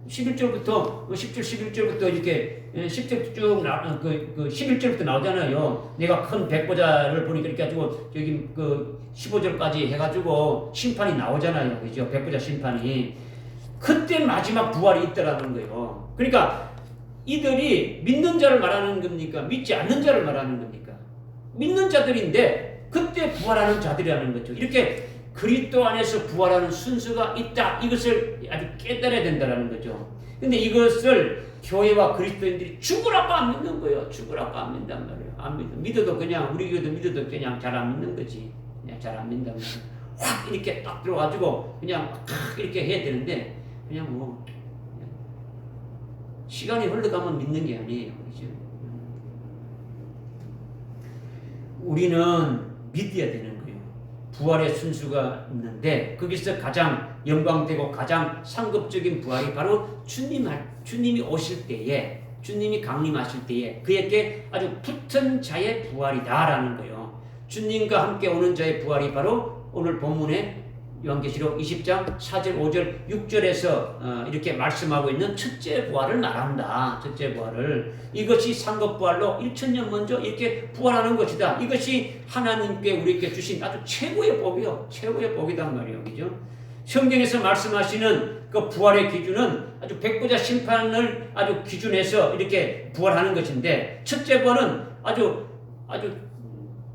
11절부터 10절 11절부터 이렇게 10절 쭉 11절부터 나오잖아요. 내가 큰 백보자를 보니까 이렇게 가지고 여기 그 15절까지 해가지고 심판이 나오잖아요. 그죠? 백보자 심판이 그때 마지막 부활이 있다라는 거예요. 그러니까 이들이 믿는 자를 말하는 겁니까? 믿지 않는 자를 말하는 겁니까? 믿는 자들인데 그때 부활하는 자들이라는 거죠. 이렇게 그리스도 안에서 부활하는 순서가 있다. 이것을 아주 깨달아야 된다는 거죠. 근데 이것을 교회와 그리스도인들이 죽으라고 안 믿는 거예요. 죽으라고 안 믿는단 말이에요. 안 믿어. 믿어도 그냥 우리 교회도 믿어도 그냥 잘 안 믿는 거지. 그냥 잘 안 믿는단 말이에요. 확 이렇게 딱 들어가지고 그냥 이렇게 해야 되는데 그냥 뭐 시간이 흘러가면 믿는 게 아니에요. 그렇죠? 우리는 믿어야 되는 거예요. 부활의 순수가 있는데 거기서 가장 영광되고 가장 상급적인 부활이 바로 주님이 오실 때에 주님이 강림하실 때에 그에게 아주 붙은 자의 부활이다라는 거예요. 주님과 함께 오는 자의 부활이 바로 오늘 본문에 요한계시록 20장 4절, 5절, 6절에서 이렇게 말씀하고 있는 첫째 부활을 말한다. 첫째 부활을. 이것이 상급 부활로 1000년 먼저 이렇게 부활하는 것이다. 이것이 하나님께 우리에게 주신 아주 최고의 복이요. 최고의 복이단 말이에요. 그죠? 성경에서 말씀하시는 그 부활의 기준은 아주 백보자 심판을 아주 기준해서 이렇게 부활하는 것인데 첫째 부활은 아주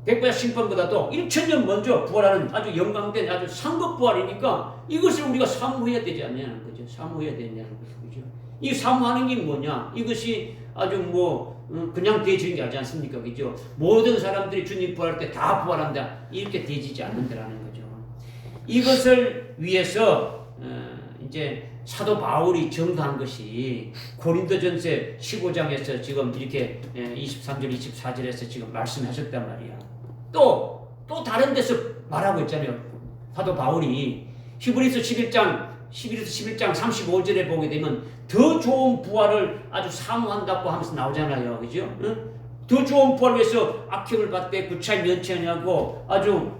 백보자 심판보다도 1000년 먼저 부활하는 아주 영광된 아주 상급 부활이니까 이것을 우리가 사모해야 되지 않냐는 거죠. 사모해야 되냐는 거죠. 그죠? 이 사모하는 게 뭐냐? 이것이 아주 그냥 되어지는 게 아니지 않습니까? 그죠? 모든 사람들이 주님 부활할 때 다 부활한다. 이렇게 되어지지 않는다라는 거죠. 이것을 위해서 이제 사도 바울이 전가한 것이 고린도전서 15장에서 지금 이렇게 23절, 24절에서 지금 말씀하셨단 말이야. 또 다른 데서 말하고 있잖아요. 사도 바울이 히브리서 11장 35절에 보게 되면 더 좋은 부활을 아주 사모한다고 하면서 나오잖아요. 그죠? 응? 더 좋은 부활을 위해서 악행을 받되 구차히 면치하냐고 아주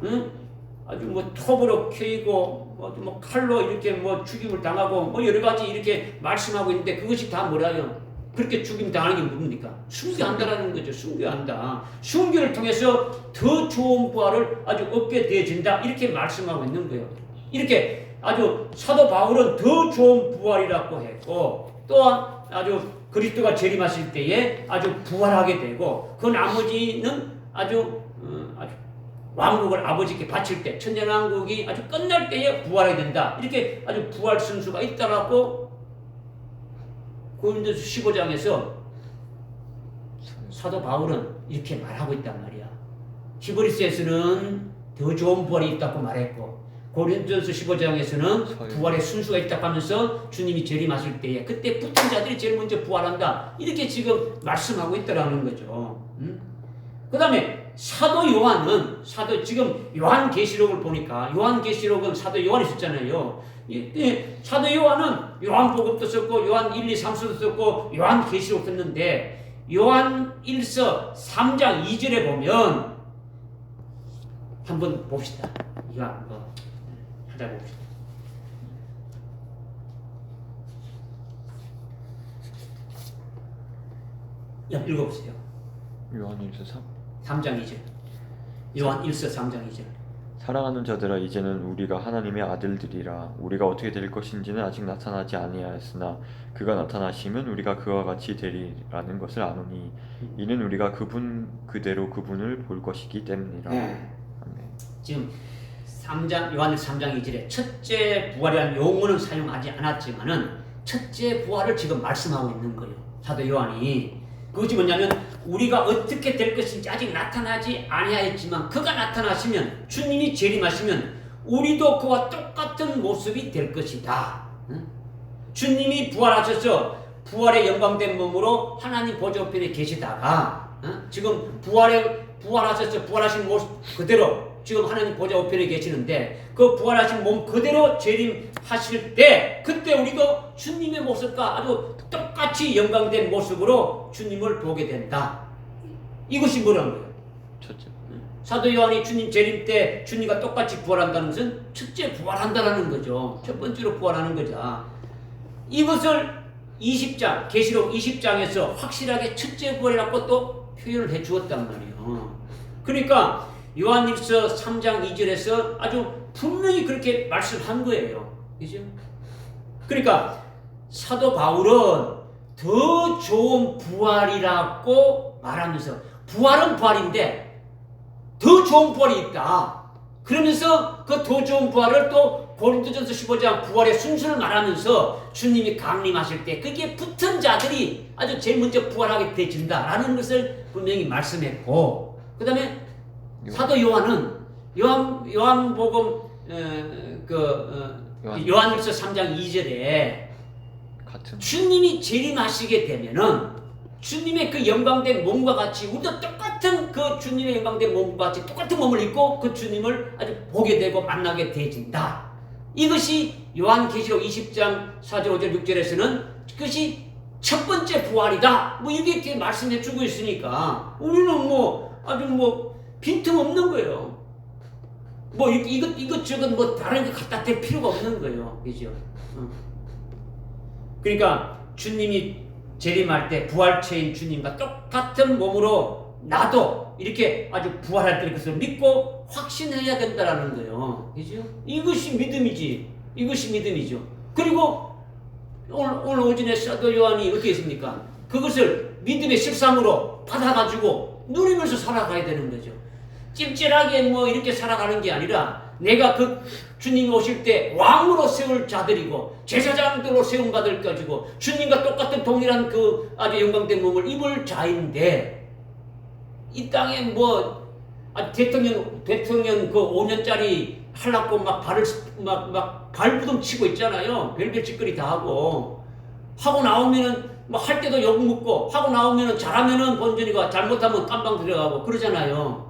톱으로 캐이고 칼로 이렇게 죽임을 당하고 여러 가지 이렇게 말씀하고 있는데 그것이 다 뭐라요? 그렇게 죽임 당하는 게 뭡니까? 순교한다라는 거죠. 순교한다. 순교를 통해서 더 좋은 부활을 아주 얻게 되어진다. 이렇게 말씀하고 있는 거예요. 이렇게 아주 사도 바울은 더 좋은 부활이라고 했고 또한 아주 그리스도가 재림하실 때에 아주 부활하게 되고 그 나머지는 아주 왕국을 아버지께 바칠 때 천년왕국이 아주 끝날 때에 부활하게 된다. 이렇게 아주 부활 순수가 있다라고 고린도서 15장에서 사도 바울은 이렇게 말하고 있단 말이야. 히브리서에서는 더 좋은 부활이 있다고 말했고 고린도서 15장에서는 부활의 순수가 있다고 하면서 주님이 재림하실 때에 그때 붙은 자들이 제일 먼저 부활한다. 이렇게 지금 말씀하고 있다라는 거죠. 그 다음에 사도 요한은 지금 요한계시록을 보니까 요한계시록은 사도 요한이 썼잖아요. 사도 요한은 요한복음도 썼고 요한 1, 2, 3서도 썼고 요한계시록 썼는데 요한 1서 3장 2절에 보면 한번 봅시다. 이거 한번 찾아봅시다. 읽어보세요. 요한 1서 3장 2절. 요한 1서 3장 2절. 사랑하는 자들아 이제는 우리가 하나님의 아들들이라 우리가 어떻게 될 것인지는 아직 나타나지 아니하였으나 그가 나타나시면 우리가 그와 같이 되리라는 것을 아노니 이는 우리가 그분 그대로 그분을 볼 것이기 때문이라. 네. 아멘. 지금 3장 요한일서 3장 2절에 첫째 부활이라는 용어는 사용하지 않았지만은 첫째 부활을 지금 말씀하고 있는 거예요. 사도 요한이. 그것이 뭐냐면 우리가 어떻게 될 것인지 아직 나타나지 아니하였지만 그가 나타나시면 주님이 재림하시면 우리도 그와 똑같은 모습이 될 것이다. 응? 주님이 부활하셔서 부활의 영광된 몸으로 하나님 보좌 우편에 계시다가 지금 부활하셔서 부활하신 모습 그대로 지금 하나님 보좌 우편에 계시는데 그 부활하신 몸 그대로 재림하실 때 그때 우리도 주님의 모습과 아주 똑같이 영광된 모습으로 주님을 보게 된다. 이것이 뭐라는 거예요? 첫째. 사도 요한이 주님 재림 때 주님과 똑같이 부활한다는 것은 첫째 부활한다라는 거죠. 첫 번째로 부활하는 거죠. 이것을 20장 계시록 20장에서 확실하게 첫째 부활이라고 또 표현을 해 주었단 말이에요. 그러니까 요한일서 3장 2절에서 아주 분명히 그렇게 말씀한 거예요. 그죠? 그러니까 사도 바울은 더 좋은 부활이라고 말하면서 부활은 부활인데 더 좋은 부활이 있다. 그러면서 그 더 좋은 부활을 또 고린도전서 15장 부활의 순서를 말하면서 주님이 강림하실 때 거기에 붙은 자들이 아주 제일 먼저 부활하게 되진다라는 것을 분명히 말씀했고 그 다음에 사도 요한은 요한복음 요한일서 3장 2절에 같은 주님이 재림하시게 되면은 주님의 그 영광된 몸과 같이 우리도 똑같은 그 주님의 영광된 몸과 같이 똑같은 몸을 입고 그 주님을 아주 보게 되고 만나게 되진다. 이것이 요한계시록 20장 4절 5절 6절에서는 그것이 첫 번째 부활이다. 뭐 이렇게 말씀해 주고 있으니까 우리는 뭐 아주 뭐 빈틈없는 거예요. 뭐 이것저것 뭐 다른 게 갖다 댈 필요가 없는 거예요. 그죠? 그러니까 주님이 재림할 때 부활체인 주님과 똑같은 몸으로 나도 이렇게 아주 부활할 때 그것을 믿고 확신해야 된다라는 거예요. 그죠? 이것이 믿음이지. 이것이 믿음이죠. 그리고 오늘 오전에 사도 요한이 어떻게 했습니까? 그것을 믿음의 실상으로 받아가지고 누리면서 살아가야 되는 거죠. 찜질하게 뭐 이렇게 살아가는 게 아니라 내가 그 주님이 오실 때 왕으로 세울 자들이고 제사장들로 세움 받을 가지고 주님과 똑같은 동일한 그 아주 영광된 몸을 입을 자인데 이 땅에 뭐 대통령 그 5년짜리 하려고 막 발부둥 치고 있잖아요. 별별 짓거리 다 하고 나오면은 뭐 할 때도 욕 먹고 하고 나오면은 잘하면은 본전이가 잘못하면 깜방 들어가고 그러잖아요.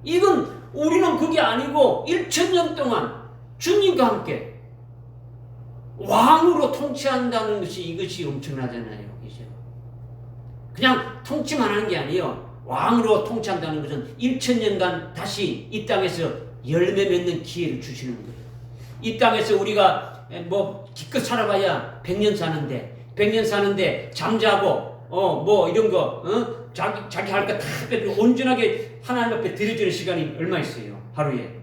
이건 우리는 그게 아니고 1000년 동안 주님과 함께 왕으로 통치한다는 것이 이것이 엄청나잖아요. 그죠? 그냥 통치만 하는 게 아니에요. 왕으로 통치한다는 것은 1000년간 다시 이 땅에서 열매 맺는 기회를 주시는 거예요. 이 땅에서 우리가 뭐 기껏 살아봐야 100년 사는데 잠자고 뭐 이런 거 자기 할 거 다 빼고 온전하게 하나님 앞에 드려지는 시간이 얼마 있어요? 하루에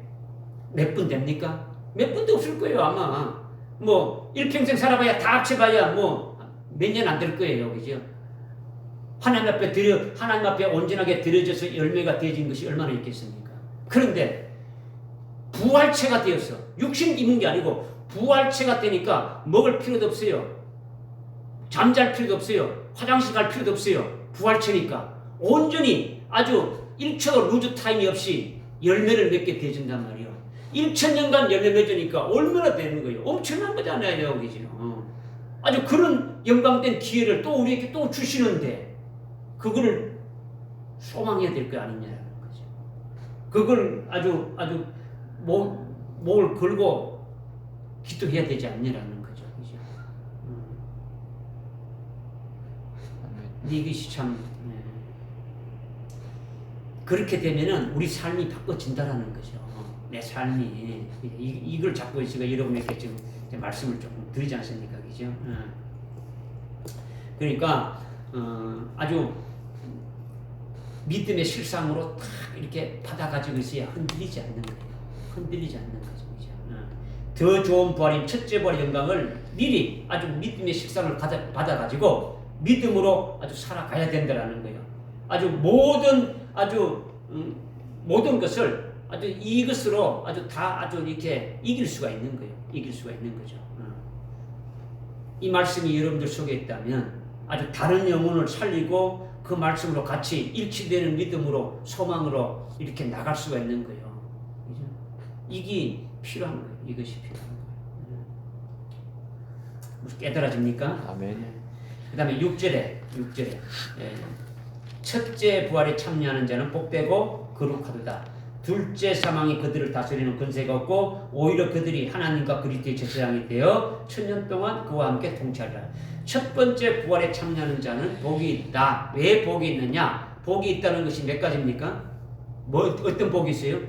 몇 분 됩니까? 몇 분도 없을 거예요. 아마 뭐 일평생 살아봐야 다 합쳐봐야 뭐 몇 년 안 될 거예요. 그죠? 하나님 앞에 온전하게 드려져서 열매가 되어진 것이 얼마나 있겠습니까? 그런데 부활체가 되었어. 육신 입은 게 아니고 부활체가 되니까 먹을 필요도 없어요. 잠잘 필요도 없어요. 화장실 갈 필요도 없어요. 부활체니까 온전히 아주 1초도 루즈 타임이 없이 열매를 맺게 되어준단 말이에요. 1000년간 열매 맺으니까 얼마나 되는 거예요. 엄청난 거잖아요. 그죠? 아주 그런 영광된 기회를 또 우리에게 또 주시는데 그거를 소망해야 될 거 아니냐는 거죠. 그걸 아주 목을 걸고 기도해야 되지 않냐라는 거죠. 그죠? 근데 이것이 참 그렇게 되면은 우리 삶이 바꿔진다라는 거죠. 내 삶이 이걸 잡고 제가 여러분에게 지금 말씀을 조금 드리지 않습니까, 그죠? 그러니까 아주 믿음의 실상으로 딱 이렇게 받아가지고 있어야 흔들리지 않는 거예요. 흔들리지 않는 거죠. 그죠? 더 좋은 부활인 첫째 부활의 영광을 미리 아주 믿음의 식상을 받아가지고 믿음으로 아주 살아가야 된다라는 거예요. 아주 모든 것을 아주 이것으로 아주 다 아주 이렇게 이길 수가 있는 거예요. 이길 수가 있는 거죠. 이 말씀이 여러분들 속에 있다면 아주 다른 영혼을 살리고 그 말씀으로 같이 일치되는 믿음으로 소망으로 이렇게 나갈 수가 있는 거예요. 그죠? 이게 필요한 거예요. 이것이 필요한 거예요. 깨달아집니까? 아멘. 그 다음에 6절에 첫째 부활에 참여하는 자는 복되고 거룩하도다. 둘째 사망이 그들을 다스리는 권세가 없고 오히려 그들이 하나님과 그리스도의 제사장이 되어 천년 동안 그와 함께 통치하리라. 첫 번째 부활에 참여하는 자는 복이 있다. 왜 복이 있느냐? 복이 있다는 것이 몇 가지입니까? 어떤 복이 있어요?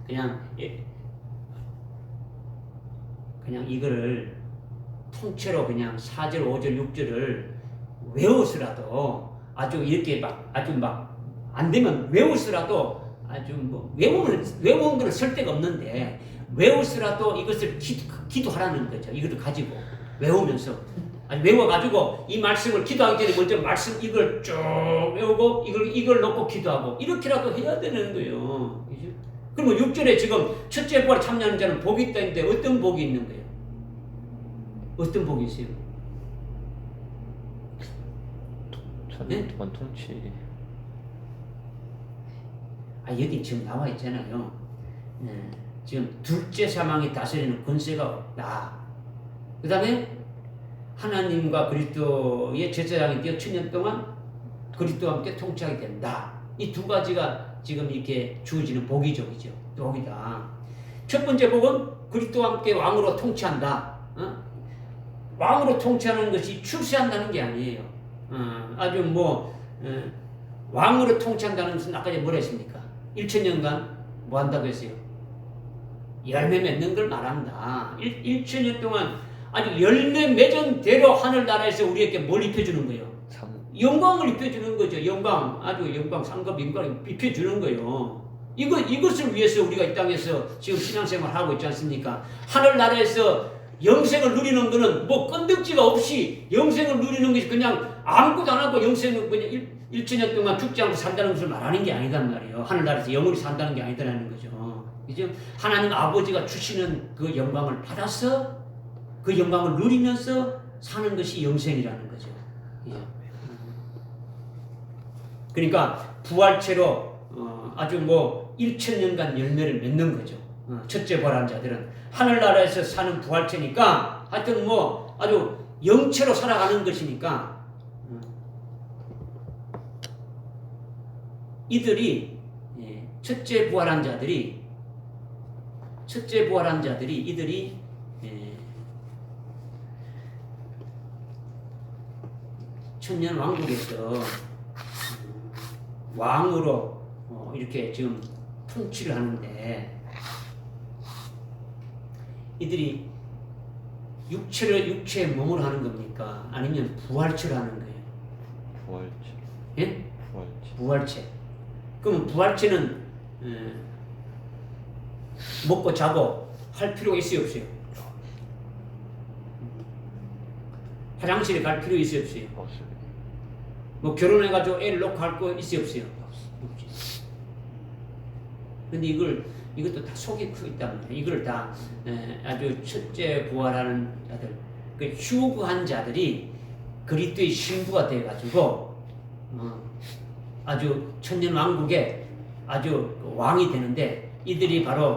그냥 이거를 통째로 그냥 4절, 5절, 6절을 외워서라도 아주 이렇게 안 되면 외워서라도 아주 외운 거는 쓸 데가 없는데 외워서라도 이것을 기도하라는 거죠. 이거를 가지고 외우면서 외워가지고 이 말씀을 기도하기 전에 먼저 말씀 이걸 쭉 외우고 이걸 놓고 기도하고 이렇게라도 해야 되는 거예요. 그죠? 그러면 6절에 지금 첫째 부활에 참여하는 자는 복이 있다 했는데 어떤 복이 있는 거예요? 어떤 복이 있어요? 천년 동안 통치. 여기 지금 나와 있잖아요. 지금 둘째 사망이 다스리는 권세가 없다. 그 다음에 하나님과 그리스도의 제사장이 되어 천년 동안 그리스도와 함께 통치하게 된다. 이 두 가지가 지금 이렇게 주어지는 복이죠. 복이다. 첫 번째 복은 그리스도와 함께 왕으로 통치한다. 왕으로 통치하는 것이 출세한다는 게 아니에요. 왕으로 통치한다는 것은 아까 뭐라 했습니까? 1000년간 뭐 한다고 했어요? 열매 맺는 걸 말한다. 1000년 동안 아주 열매 맺은 대로 하늘나라에서 우리에게 뭘 입혀주는 거예요? 영광을 입혀주는 거죠. 영광, 상급 영광을 입혀주는 거예요. 이것을 위해서 우리가 이 땅에서 지금 신앙생활 하고 있지 않습니까? 하늘나라에서 영생을 누리는 거는 뭐 건덕지가 없이 영생을 누리는 것이 그냥 아무것도 안 하고 영생을 그냥 1000년 동안 죽지 않고 산다는 것을 말하는 게 아니단 말이에요. 하늘나라에서 영원히 산다는 게 아니다라는 거죠. 그죠? 하나님 아버지가 주시는 그 영광을 받아서 그 영광을 누리면서 사는 것이 영생이라는 거죠. 그죠? 그러니까 부활체로 아주 1000년간 열매를 맺는 거죠. 첫째 부활한 자들은 하늘나라에서 사는 부활체니까 하여튼 아주 영체로 살아가는 것이니까 이들이 첫째 부활한 자들이 이들이 천년 왕국에서 왕으로 이렇게 지금 통치를 하는데 이들이 육체의 몸으로 하는 겁니까? 아니면 부활체로 하는 거예요? 부활체. 예? 부활체. 그럼 부활체는 먹고 자고 할 필요가 있어요, 없어요? 화장실에 갈 필요 있어요, 없어요? 없습니다. 뭐 결혼해가지고 애를 놓고 할 거 있어요, 없어요? 없지. 근데 이것도 다 속이 있단 말이에요. 이걸 다 아주 첫째 부활하는 자들, 그 휴거한 자들이 그리스도의 신부가 돼가지고 아주 천년 왕국의 아주 왕이 되는데 이들이 바로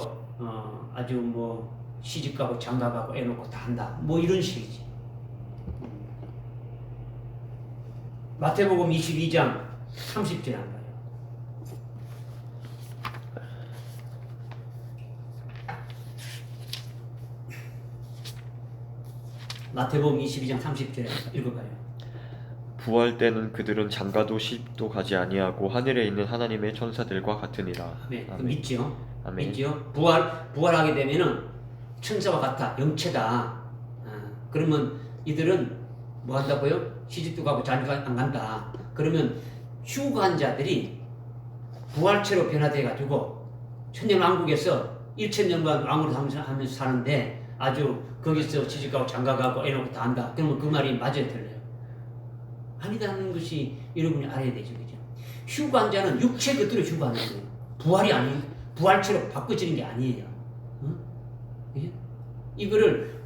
아주 시집가고 장가가고 애 놓고 다 한다. 이런 식이지. 마태복음 22장 30절에 한 거예요. 마태복음 22장 30절에 읽어봐요. 부활 때는 그들은 장가도 시집도 가지 아니하고 하늘에 있는 하나님의 천사들과 같으니라. 네, 아멘. 믿지요? 아멘. 믿지요? 부활하게 되면은 천사와 같아, 영체다. 그러면 이들은 뭐 한다고요? 시집도 가고 장가 안 간다. 그러면 휴거한 자들이 부활체로 변화돼 가지고 천년왕국에서 1000년간 왕으로 하면서 사는데 아주 거기서 취직하고 장가가고 애 놓고 다 한다. 그러면 그 말이 맞아야 틀려요? 아니다는 것이 여러분이 알아야 되죠. 그죠? 휴관자는 육체 그대로 휴관하는 거예요. 부활이 아니에요. 부활체로 바꿔지는 게 아니에요. 응? 그죠? 이거를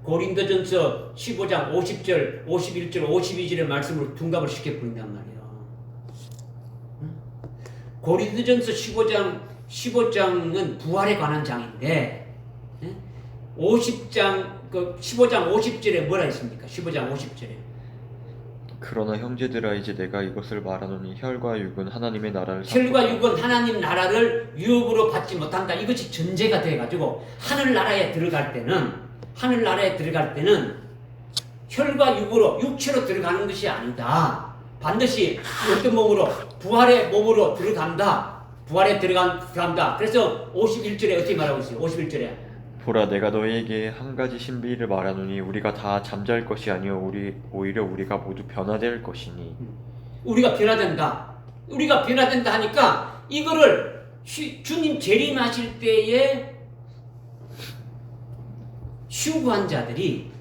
고린도전서 15장 50절, 51절, 52절의 말씀으로 둔갑을 시켜버린단 말이에요. 응? 고린도전서 15장은 부활에 관한 장인데 15장 50절에 뭐라 했습니까? 15장 50절에 그러나 형제들아 이제 내가 이것을 말하노니 혈과 육은 하나님의 나라를 혈과 육은 하나님 나라를 유업으로 받지 못한다. 이것이 전제가 돼가지고 하늘나라에 들어갈 때는 혈과 육으로 육체로 들어가는 것이 아니다. 반드시 어떤 몸으로 부활의 몸으로 들어간다. 부활에 들어간다. 그래서 51절에 어떻게 말하고 있어요? 51절에 보라 내가 너희에게 한 가지 신비를 말하노니 우리가 다 잠잘 것이 아니요 오히려 우리가 모두 변화될 것이니 우리가 변화된다 하니까 이거를 주님 재림하실 때에 휴구한 자들이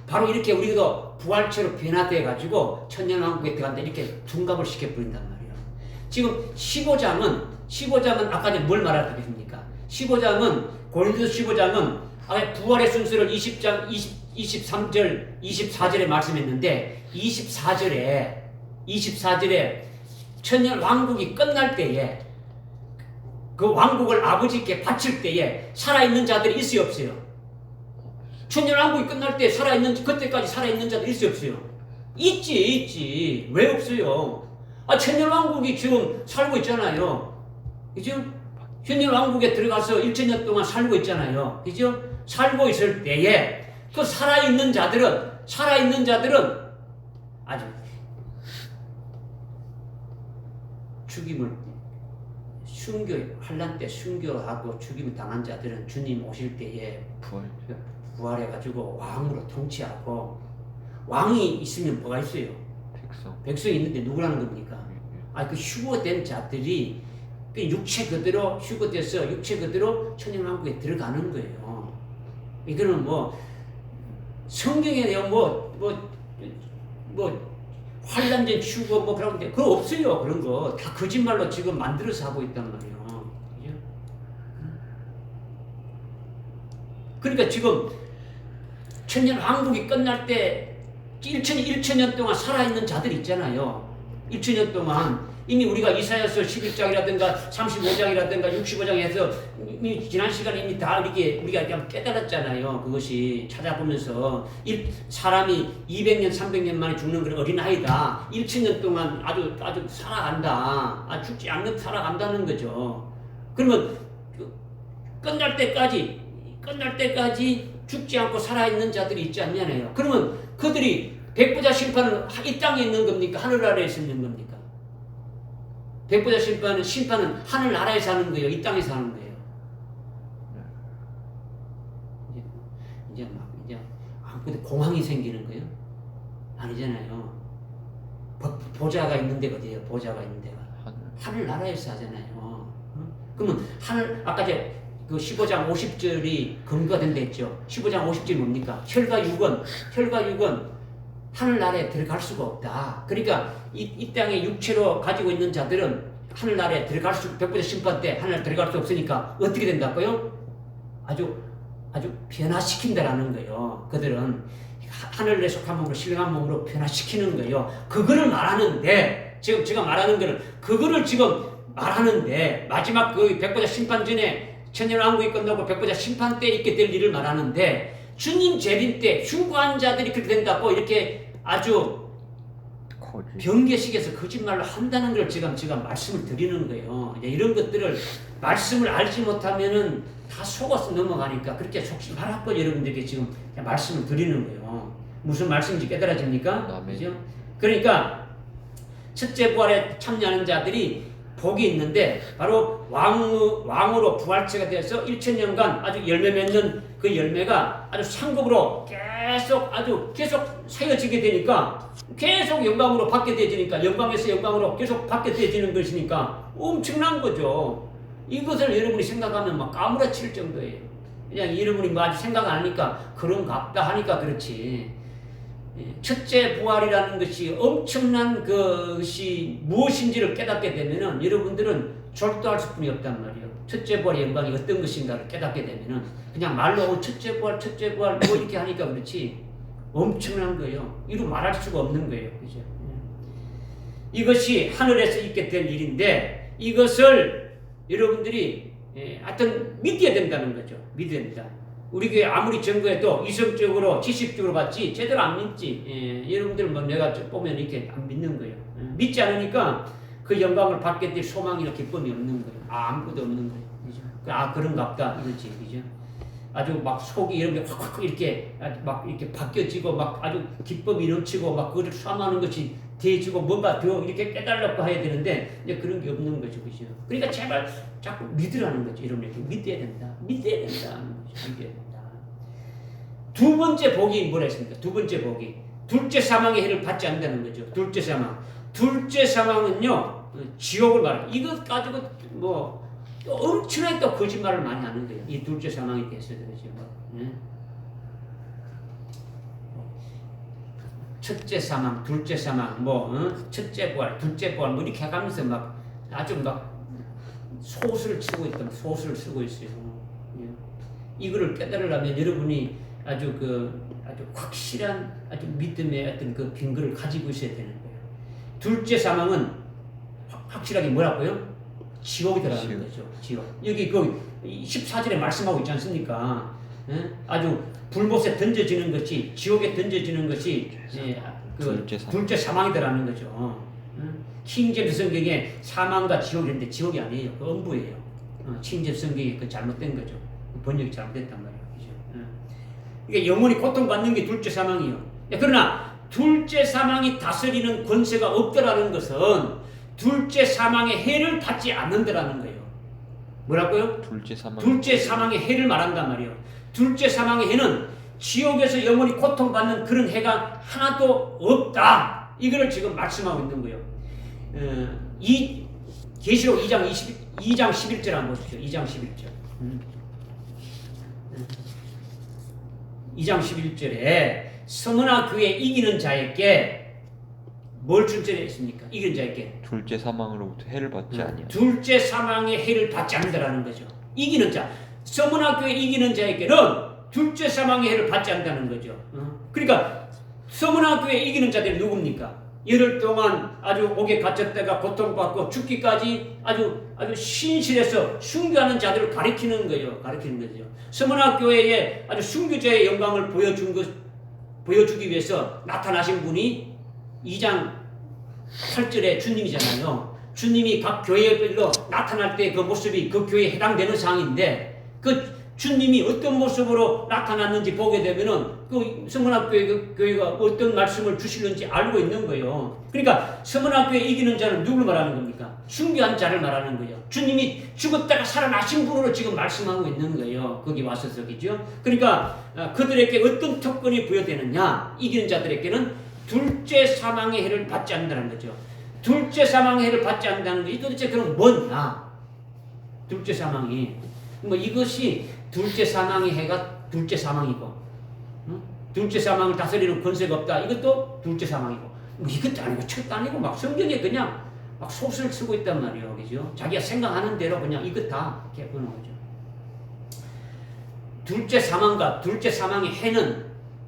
바로 이렇게 우리도 부활체로 변화돼 가지고 천년왕국에 들어간다 이렇게 둔갑을 시켜버린단 말이에요. 지금 15장은 아까 전에 뭘 말하겠습니까? 15장은 고린도서 15장은 부활의 순서를 20장 23절 24절에 말씀했는데 24절에 천년 왕국이 끝날 때에 그 왕국을 아버지께 바칠 때에 살아있는 자들이 있어요 없어요? 천년 왕국이 끝날 때 그때까지 살아있는 자들이 있어요 없어요? 있지 왜 없어요? 천년 왕국이 지금 살고 있잖아요. 그죠? 천년 왕국에 들어가서 1000년 동안 살고 있잖아요. 그죠? 살고 있을 때에 그 살아있는 자들은 아주 죽임을 환란 때 순교하고 죽임 당한 자들은 주님 오실 때에 부활해가지고 왕으로 통치하고 왕이 있으면 뭐가 있어요? 백성이 있는데 누구라는 겁니까? 그 휴거된 자들이 육체 그대로 휴거돼서 육체 그대로 천년왕국에 들어가는 거예요. 이거는 성경에 내용 환란된 휴거 그런 게 그거 없어요. 그런 거 다 거짓말로 지금 만들어서 하고 있단 말이에요. 그죠? 그러니까 지금 천년왕국이 끝날 때 1000년 동안 살아있는 자들이 있잖아요. 1000년 동안 이미 우리가 이사야서 11장이라든가 35장이라든가 65장에서 이미 지난 시간에 이미 다 이렇게 우리가 그냥 깨달았잖아요. 그것이 찾아보면서 사람이 200년, 300년 만에 죽는 그런 어린아이다. 1000년 동안 아주 살아간다. 죽지 않는 살아간다는 거죠. 그러면 끝날 때까지 죽지 않고 살아있는 자들이 있지 않냐네요. 그러면 그들이 백보자 심판은 이 땅에 있는 겁니까? 하늘나라에서 있는 겁니까? 백보자 심판은 하늘나라에서 하는 거예요? 이 땅에서 하는 거예요? 이제 아무튼 공황이 생기는 거예요? 아니잖아요. 보좌가 있는 데가 어디예요? 보좌가 있는 데가 하늘나라에서 하잖아요. 그러면 아까 그 15장 50절이 근거가 된다 했죠. 15장 50절이 뭡니까? 혈과 육은 하늘나라에 들어갈 수가 없다. 그러니까 이 땅에 육체로 가지고 있는 자들은 하늘나라에 들어갈 백보자 심판 때 하늘나라에 들어갈 수 없으니까 어떻게 된다고요? 아주 변화시킨다라는 거예요. 그들은 하늘에 속한 몸으로 신령한 몸으로 변화시키는 거예요. 그거를 말하는데 지금 제가 말하는 거는 그거를 지금 말하는데 마지막 그 백보자 심판 전에 천년왕국이 끝나고 백보자 심판 때 있게 될 일을 말하는데 주님 재림 때 휴거한 자들이 그렇게 된다고 이렇게 아주 변개식에서 거짓말로 한다는 걸 제가 말씀을 드리는 거예요. 이런 것들을 말씀을 알지 못하면은 다 속아서 넘어가니까 그렇게 속지 말라고 여러분들께 지금 말씀을 드리는 거예요. 무슨 말씀인지 깨달아집니까? 그죠? 그러니까 첫째 부활에 참여하는 자들이 복이 있는데 바로 왕으로 부활체가 되어서 1000년간 아주 열매 맺는 그 열매가 아주 상급으로 계속 세워지게 되니까 계속 영광으로 받게 되지니까 영광에서 영광으로 계속 받게 되지는 것이니까 엄청난 거죠. 이것을 여러분이 생각하면 막 까무라칠 정도예요. 그냥 여러분이 뭐 아주 생각 안 하니까 그런갑다 하니까 그렇지. 첫째 부활이라는 것이 엄청난 것이 무엇인지를 깨닫게 되면은 여러분들은 절도할 수뿐이 없단 말이에요. 첫째 부활의 영광이 어떤 것인가를 깨닫게 되면은 그냥 말로 첫째 부활 뭐 이렇게 하니까 그렇지 엄청난 거예요. 이루 말할 수가 없는 거예요. 그죠? 이것이 하늘에서 있게 될 일인데 이것을 여러분들이 하여튼 믿어야 된다는 거죠. 믿어야 된다. 우리 교회 아무리 증거해도 이성적으로 지식적으로 봤지 제대로 안 믿지. 여러분들 뭐 내가 보면 이렇게 안 믿는 거예요. 믿지 않으니까 그 영광을 받게 될 소망이나 기쁨이 없는 거예요. 아무것도 없는 거예요. 그죠? 그런갑다 이거지. 그죠? 아주 막 속이 이렇게 확확 이렇게 막 이렇게 바뀌어지고 막 아주 기쁨이 넘치고 막 그걸 수함하는 것이 돼지고 뭔가 더 이렇게 깨달으려고 해야 되는데 이제 그런 게 없는 거죠, 그죠? 그러니까 제발 자꾸 믿으라는 거죠. 여러분 이렇게 믿어야 된다, 믿어야 된다, 믿어야 된다. 두 번째 복이 뭐라 했습니까? 두 번째 복이 둘째 사망의 해를 받지 않는다는 거죠. 둘째 사망. 둘째 사망은요 지옥을 말합니다. 이것 가지고 뭐 엄청나게 또 거짓말을 많이 하는 거예요. 이 둘째 사망에 대해서 그러죠. 첫째 사망, 둘째 사망, 첫째 부활, 둘째 부활, 뭐 이렇게 해가면서 막 아주 막 소설을 쓰고 있던 소설을 쓰고 있어요. 이거를 깨달으려면 여러분이 아주 확실한 아주 믿음의 어떤 그 근거를 가지고 있어야 되는 거예요. 둘째 사망은 확실하게 뭐라고요? 지옥이라는 거죠. 지옥. 여기 그 14절에 말씀하고 있지 않습니까? 아주 불못에 던져지는 것이 지옥에 던져지는 것이 둘째 사망이라는 거죠. 킹제임스 성경에 사망과 지옥인데 지옥이 아니에요. 그 음부예요. 킹제임스 성경이 그 잘못된 거죠. 번역이 잘못됐단 말이에요. 그죠? 그러니까 영원히 고통받는 게 둘째 사망이에요. 그러나 둘째 사망이 다스리는 권세가 없더라는 것은 둘째 사망의 해를 받지 않는다라는 거예요. 뭐라고요? 둘째 사망의 해를 말한단 말이에요. 둘째 사망의 해는 지옥에서 영원히 고통받는 그런 해가 하나도 없다. 이거를 지금 말씀하고 있는 거예요. 이 계시록 2장 11절 한번 보십시오. 2장 11절. 2장 11절에 서머나 그의 이기는 자에게 뭘 출제했습니까? 이기는 자에게 둘째 사망으로부터 해를 받지 아니하다. 둘째 사망의 해를 받지 않는다라는 거죠. 이기는 자, 서머나 그의 이기는 자에게는 둘째 사망의 해를 받지 않는다는 거죠. 그러니까 서머나 그의 이기는 자들이 누굽니까? 열흘 동안 아주 옥에 갇혔다가 고통받고 죽기까지 아주 신실해서 순교하는 자들을 가리키는 거예요. 가리키는 거죠. 서머나 교회에 아주 순교자의 영광을 보여주기 위해서 나타나신 분이 2장 8절에 주님이잖아요. 주님이 각 교회별로 나타날 때 그 모습이 그 교회에 해당되는 사항인데 그 주님이 어떤 모습으로 나타났는지 보게 되면은 그 서문학교회가 어떤 말씀을 주시는지 알고 있는 거예요. 그러니까 서문학교회 이기는 자는 누굴 말하는 겁니까? 순교한 자를 말하는 거예요. 주님이 죽었다가 살아나신 분으로 지금 말씀하고 있는 거예요. 거기 와서서 그죠? 그러니까 그들에게 어떤 특권이 부여되느냐? 이기는 자들에게는 둘째 사망의 해를 받지 않는다는 거죠. 둘째 사망의 해를 받지 않는다는 게 도대체 그럼 뭐냐? 둘째 사망이 뭐 이것이 둘째 사망의 해가 둘째 사망이고, 둘째 사망을 다스리는 권세가 없다. 이것도 둘째 사망이고, 뭐 이것도 아니고 첫도 아니고 막 성경에 그냥 막 소설을 쓰고 있단 말이에요, 그죠? 자기가 생각하는 대로 그냥 이것 다 이렇게 보는 거죠. 둘째 사망과 둘째 사망의 해는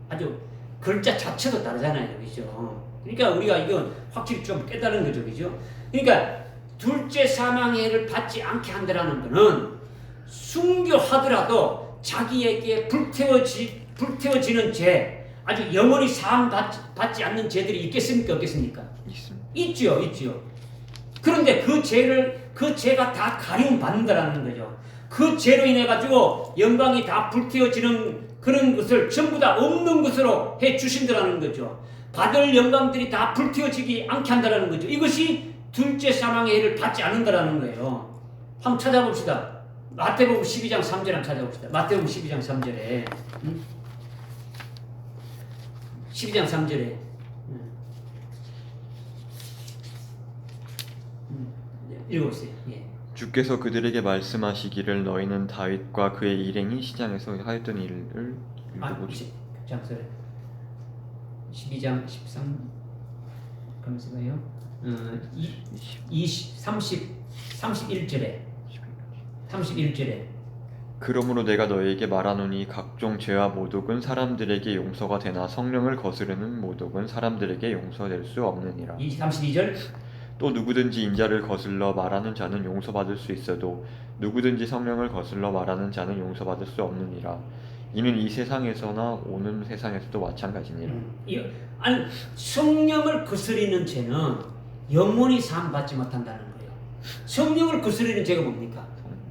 아주 글자 자체도 다르잖아요, 그죠? 그러니까 우리가 이건 확실히 좀 깨달은 거죠, 그죠? 그러니까 둘째 사망의 해를 받지 않게 한다라는 거는 순교하더라도 자기에게 불태워지는 죄, 아주 영원히 사함 받지 않는 죄들이 있겠습니까? 없겠습니까? 있습니다. 있죠. 그런데 그 죄가 다 가리움 받는다라는 거죠. 그 죄로 인해 가지고 영광이 다 불태워지는 그런 것을 전부 다 없는 것으로 해 주신다라는 거죠. 받을 영광들이 다 불태워지지 않게 한다라는 거죠. 이것이 둘째 사망의 해를 받지 않는다라는 거예요. 한번 찾아봅시다. 마태복음 12장 3절 한번 찾아봅시다. 마태복음 12장 3절에 12장 3절에 읽어보세요. 예. 주께서 그들에게 말씀하시기를 너희는 다윗과 그의 일행이 시장에서 하였던 일을 읽어보지. 장소에 12장 13 가면서 봐요. 31절에 그러므로 내가 너희에게 말하노니 각종 죄와 모독은 사람들에게 용서가 되나 성령을 거스르는 모독은 사람들에게 용서될 수 없느니라. 32절 또 누구든지 인자를 거슬러 말하는 자는 용서받을 수 있어도 누구든지 성령을 거슬러 말하는 자는 용서받을 수 없느니라. 이는 이 세상에서나 오는 세상에서도 마찬가지니라. 아니 성령을 거스리는 죄는 영원히 사함 받지 못한다는 거예요. 성령을 거스리는 죄가 뭡니까?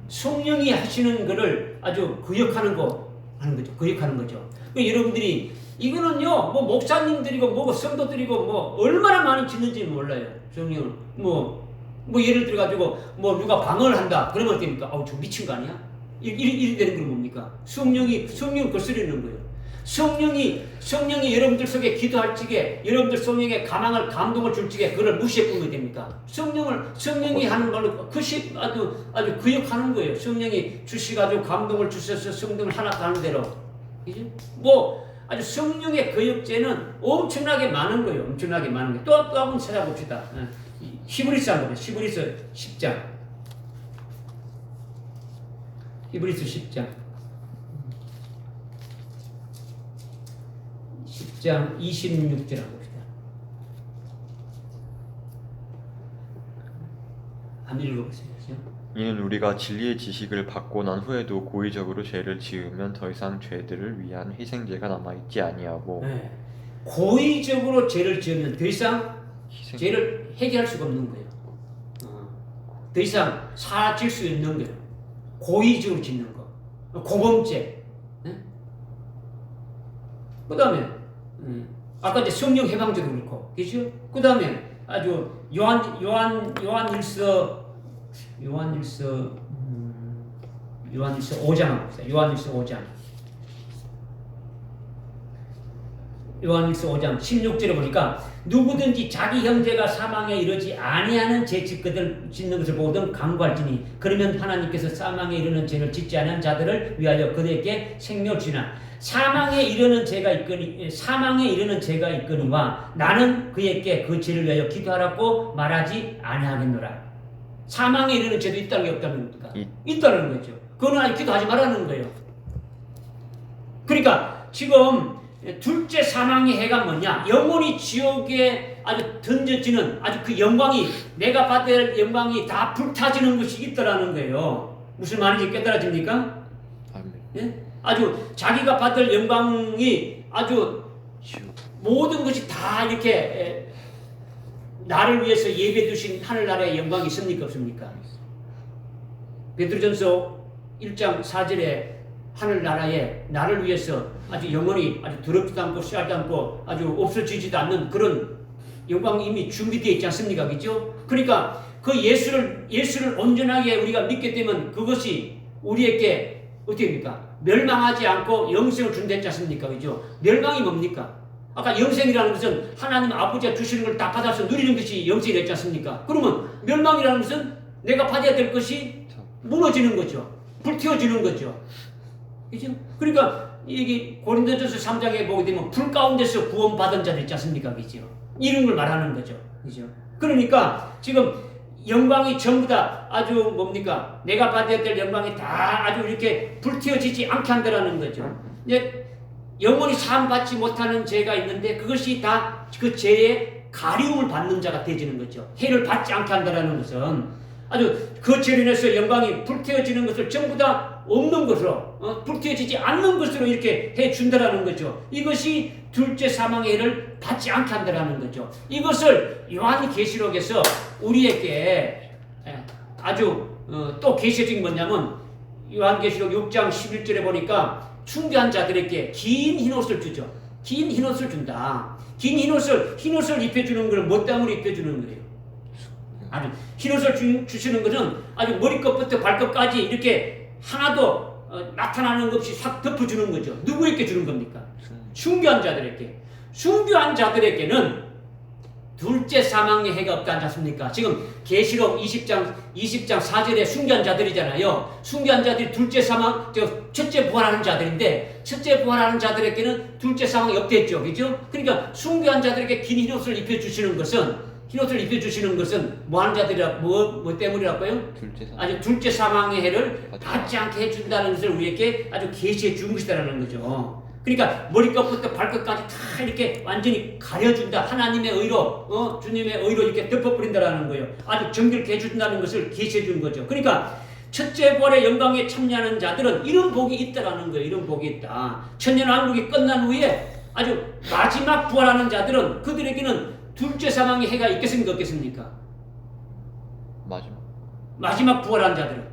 성령이 하시는 거를 아주 거역하는 거 하는 거죠. 거역하는 거죠. 그러니까 여러분들이 이거는요, 뭐 목사님들이고 뭐 성도들이고 뭐 얼마나 많이 짓는지 몰라요. 성령을 뭐 예를 들어 가지고 뭐 누가 방언을 한다. 그러면 어떻습니까? 아우 저 미친 거 아니야? 이리 되는 건 뭡니까? 성령을 거스르는 거예요. 성령이 여러분들 속에 기도할 적에 여러분들 성령의 가망을 감동을 줄 적에 그걸 무시해 보면 됩니까? 성령이 하는 걸로 그것이 아주 거역하는 거예요. 성령이 주시가지고 감동을 주셔서 성령을 하나 가는 대로. 그죠? 뭐 아주 성령의 거역죄는 엄청나게 많은 거예요. 엄청나게 많은 거. 또 한번 찾아봅시다. 히브리서 한번 히브리서 10장. 히브리서 10장 26절 한번 봅시다. 한번 읽어보세요. 이는 우리가 진리의 지식을 받고 난 후에도 고의적으로 죄를 지으면 더 이상 죄들을 위한 희생제가 남아있지 아니하고 네. 고의적으로 죄를 지으면 더 이상 죄를 해결할 수가 없는 거예요. 더 이상 사라질 수 있는 거예요. 고의적으로 짓는 거. 고범죄. 네? 그 다음에 아까 이제 성령 해방제도 그렇고, 그죠? 그 다음에 아주 요한일서 5장 봅시다. 요한일서 5장 16절에 보니까 누구든지 자기 형제가 사망에 이르지 아니하는 죄 짓는 것을 보거든 강구할지니 그러면 하나님께서 사망에 이르는 죄를 짓지 않은 자들을 위하여 그들에게 생명을 주시나 사망에 이르는 죄가 있거니와 나는 그에게 그 죄를 위하여 기도하라고 말하지 아니하겠노라. 사망에 이르는 죄도 있다는 게 없다는 겁니까? 있다는 거죠. 그거는 아직 기도하지 말라는 거예요. 그러니까 지금 둘째 사망의 해가 뭐냐? 영원히 지옥에 아주 던져지는 아주 그 영광이 내가 받을 영광이 다 불타지는 것이 있더라는 거예요. 무슨 말인지 깨달아집니까? 예? 아주 자기가 받을 영광이 아주 모든 것이 다 이렇게 나를 위해서 예배 두신 하늘나라의 영광이 있습니까? 없습니까? 베드로전서 1장 4절에 하늘나라에 나를 위해서 아주 영원히 아주 더럽지도 않고 씨알도 않고 아주 없어지지도 않는 그런 영광이 이미 준비되어 있지 않습니까? 그죠? 그러니까 그 예수를 온전하게 우리가 믿게 되면 그것이 우리에게 어떻게 됩니까? 멸망하지 않고 영생을 준다 했지 않습니까? 그죠? 멸망이 뭡니까? 아까 영생이라는 것은 하나님 아버지가 주시는 걸 다 받아서 누리는 것이 영생이 됐지 않습니까? 그러면 멸망이라는 것은 내가 받아야 될 것이 무너지는 거죠. 불태워지는 거죠. 그죠? 그러니까 이게 고린도전서 3장에 보게 되면 불 가운데서 구원받은 자들 있지 않습니까? 그죠? 이런 걸 말하는 거죠. 그죠? 그러니까 지금 영광이 전부 다 아주 뭡니까? 내가 받아야 될 영광이 다 아주 이렇게 불태워지지 않게 한다라는 거죠. 이제 영원히 사함받지 못하는 죄가 있는데 그것이 다 그 죄의 가리움을 받는 자가 되지는 거죠. 해를 받지 않게 한다라는 것은 아주 그 죄로 인해서 영광이 불태워지는 것을 전부 다 없는 것으로 불태워지지 않는 것으로 이렇게 해준다라는 거죠. 이것이 둘째 사망의 해를 받지 않게 한다라는 거죠. 이것을 요한계시록에서 우리에게 아주 또 계시적인 뭐냐면 요한계시록 6장 11절에 보니까 충비한 자들에게 긴 흰옷을 주죠. 긴 흰옷을 준다. 긴 흰옷을 입혀주는 것을 뭐 때문에 입혀주는 거예요? 아주 흰옷을 주시는 것은 아주 머리끝부터 발끝까지 이렇게 하나도 나타나는 것 없이 싹 덮어주는 거죠. 누구에게 주는 겁니까? 순교한 자들에게. 순교한 자들에게는 둘째 사망의 해가 없다 하지 않습니까? 지금 계시록 20장 4절에 순교한 자들이잖아요. 순교한 자들이 둘째 사망, 첫째 부활하는 자들인데 첫째 부활하는 자들에게는 둘째 사망이 없댔죠. 그죠? 그러니까 순교한 자들에게 긴 흰옷을 입혀주시는 것은 뭐 하는 자들이라, 뭐 때문이라고요? 아주 둘째 사망의 해를 받지 않게 해준다는 것을 우리에게 아주 계시해 준 것이라는 거죠. 그러니까 머리끝부터 발끝까지 다 이렇게 완전히 가려준다. 하나님의 의로, 주님의 의로 이렇게 덮어버린다라는 거예요. 아주 정결케 해준다는 것을 계시해 준 거죠. 그러니까 첫째 부활의 영광에 참여하는 자들은 이런 복이 있다라는 거예요. 이런 복이 있다. 천년왕국이 끝난 후에 아주 마지막 부활하는 자들은 그들에게는 둘째 사망의 해가 있겠습니까? 없겠습니까? 마지막 부활하는 자들은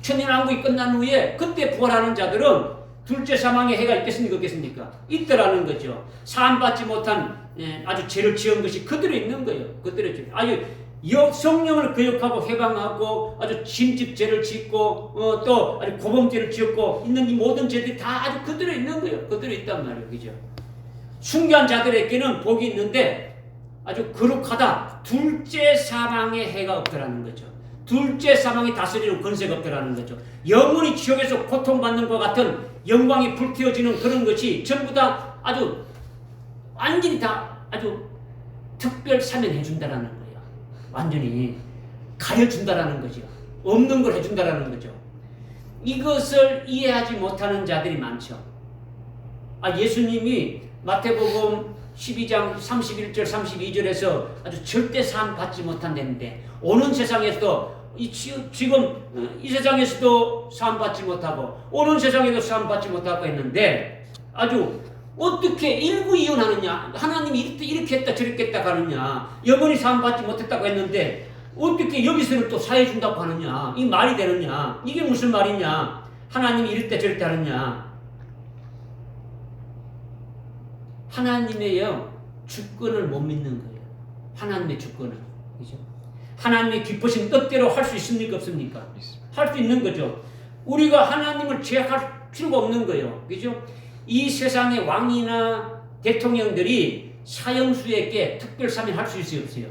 천년왕국이 끝난 후에 그때 부활하는 자들은 둘째 사망의 해가 있겠습니까? 없겠습니까? 있더라는 거죠. 사함받지 못한 아주 죄를 지은 것이 그들에 있는 거예요. 그들의 아주 성령을 거역하고 해방하고 아주 심집 죄를 짓고 또 아주 고범죄를 지었고 있는 이 모든 죄들이 다 아주 그들에 있는 거예요. 그들에 있단 말이에요. 그죠? 순교한 자들에게는 복이 있는데 아주 거룩하다. 둘째 사망의 해가 없더라는 거죠. 둘째 사망이 다스리는 권세가 없더라는 거죠. 영원히 지옥에서 고통받는 것 같은 영광이 불태워지는 그런 것이 전부 다 아주 완전히 다 아주 특별 사면해 준다라는 거예요. 완전히 가려준다라는 거죠. 없는 걸 해준다라는 거죠. 이것을 이해하지 못하는 자들이 많죠. 예수님이 마태복음 12장 31절 32절에서 아주 절대 사함 받지 못한다는데 오는 세상에서도 지금 이 세상에서도 사함 받지 못하고 오는 세상에도 사함 받지 못하고 했는데 아주 어떻게 일구이연하느냐. 하나님이 이렇게 했다 저렇게 했다 하느냐. 영원히 사함 받지 못했다고 했는데 어떻게 여기서는 또 사해 준다고 하느냐. 이 말이 되느냐. 이게 무슨 말이냐. 하나님이 이럴 때 저럴 때 하느냐. 하나님의 주권을 못 믿는 거예요. 하나님의 주권을. 그죠? 하나님의 기쁘신 뜻대로 할 수 있습니까? 없습니까? 할 수 있는 거죠. 우리가 하나님을 제약할 필요가 없는 거예요. 그죠? 이 세상의 왕이나 대통령들이 사형수에게 특별 사면할 수 있어요? 없어요?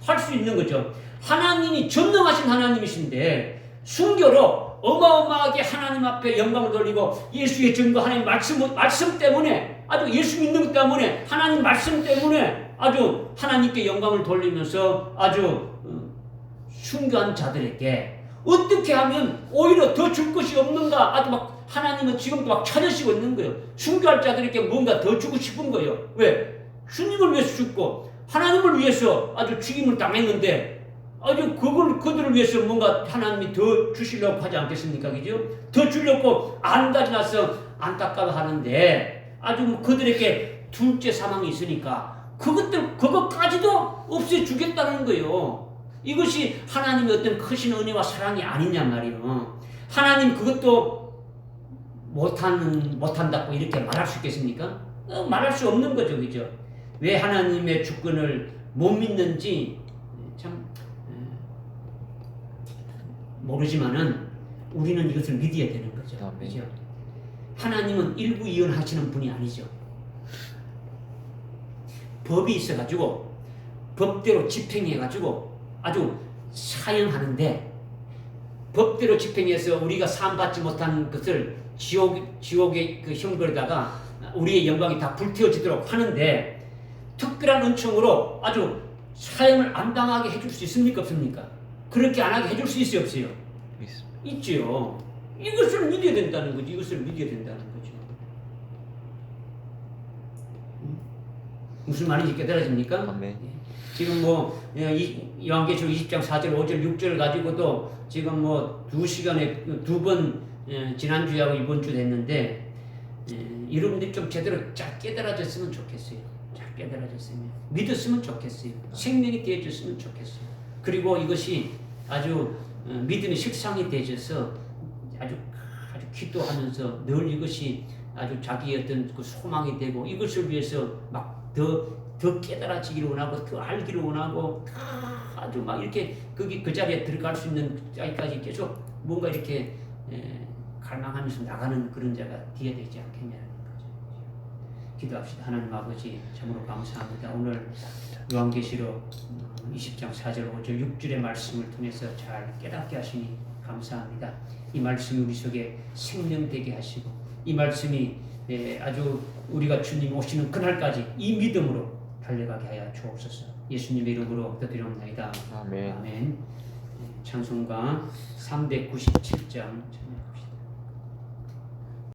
할 수 있는 거죠. 하나님이 전능하신 하나님이신데 순교로 어마어마하게 하나님 앞에 영광을 돌리고 예수의 증거 하나님 말씀 때문에 아주 예수 믿는 것 때문에 하나님 말씀 때문에 아주 하나님께 영광을 돌리면서 아주 순교한 자들에게 어떻게 하면 오히려 더 줄 것이 없는가. 아주 막 하나님은 지금도 막 찾으시고 있는 거예요. 순교할 자들에게 뭔가 더 주고 싶은 거예요. 왜? 주님을 위해서 죽고 하나님을 위해서 아주 죽임을 당했는데 아주 그들을 위해서 뭔가 하나님이 더 주시려고 하지 않겠습니까? 그죠? 더 주려고 안달이 나서 안타까워하는데 아주 그들에게 둘째 사망이 있으니까 그것까지도 없애주겠다는 거예요. 이것이 하나님의 어떤 크신 은혜와 사랑이 아니냐 말이에요. 하나님 그것도 못한다고 이렇게 말할 수 있겠습니까? 말할 수 없는 거죠. 그죠? 왜 하나님의 주권을 못 믿는지 참 모르지만은 우리는 이것을 믿어야 되는 거죠. 그죠? 하나님은 일구이연하시는 분이 아니죠. 법이 있어가지고 법대로 집행해가지고 아주 사형하는데 법대로 집행해서 우리가 사함받지 못한 것을 지옥의 그 형벌에다가 우리의 영광이 다 불태워지도록 하는데 특별한 은총으로 아주 사형을 안 당하게 해줄 수 있습니까? 없습니까? 그렇게 안 하게 해줄 수 있어요? 없어요? 있지요. 이것을 믿어야 된다는 거죠. 이것을 믿어야 된다는 거죠. 무슨 말인지 깨달아집니까? 지금 요한계시록 20장 4절, 5절, 6절 가지고도 지금 2시간에 2번 지난주하고 이번 주 됐는데 여러분들이 좀 제대로 잘 깨달아졌으면 좋겠어요. 잘 깨달아졌으면 믿었으면 좋겠어요. 생명이 되어졌으면 좋겠어요. 그리고 이것이 아주 믿음의 실상이 되어져서 아주 기도하면서 늘 이것이 아주 자기의 어떤 그 소망이 되고 이것을 위해서 막 더 깨달아지기를 원하고 더 알기를 원하고 아주 막 이렇게 그 자리에 들어갈 수 있는 자리까지 계속 뭔가 이렇게 갈망하면서 나가는 그런 자가 되어야 되지 않겠냐는 거죠. 기도합시다. 하나님 아버지 참으로 감사합니다. 오늘 요한계시록 20장 4절 5절 6절의 말씀을 통해서 잘 깨닫게 하시니 감사합니다. 이 말씀이 우리 속에 생명되게 하시고 이 말씀이 아주 우리가 주님 오시는 그날까지 이 믿음으로 달려가게 하여 주옵소서. 예수님의 이름으로 기도드리옵나이다. 아멘. 아멘. 찬송가 397장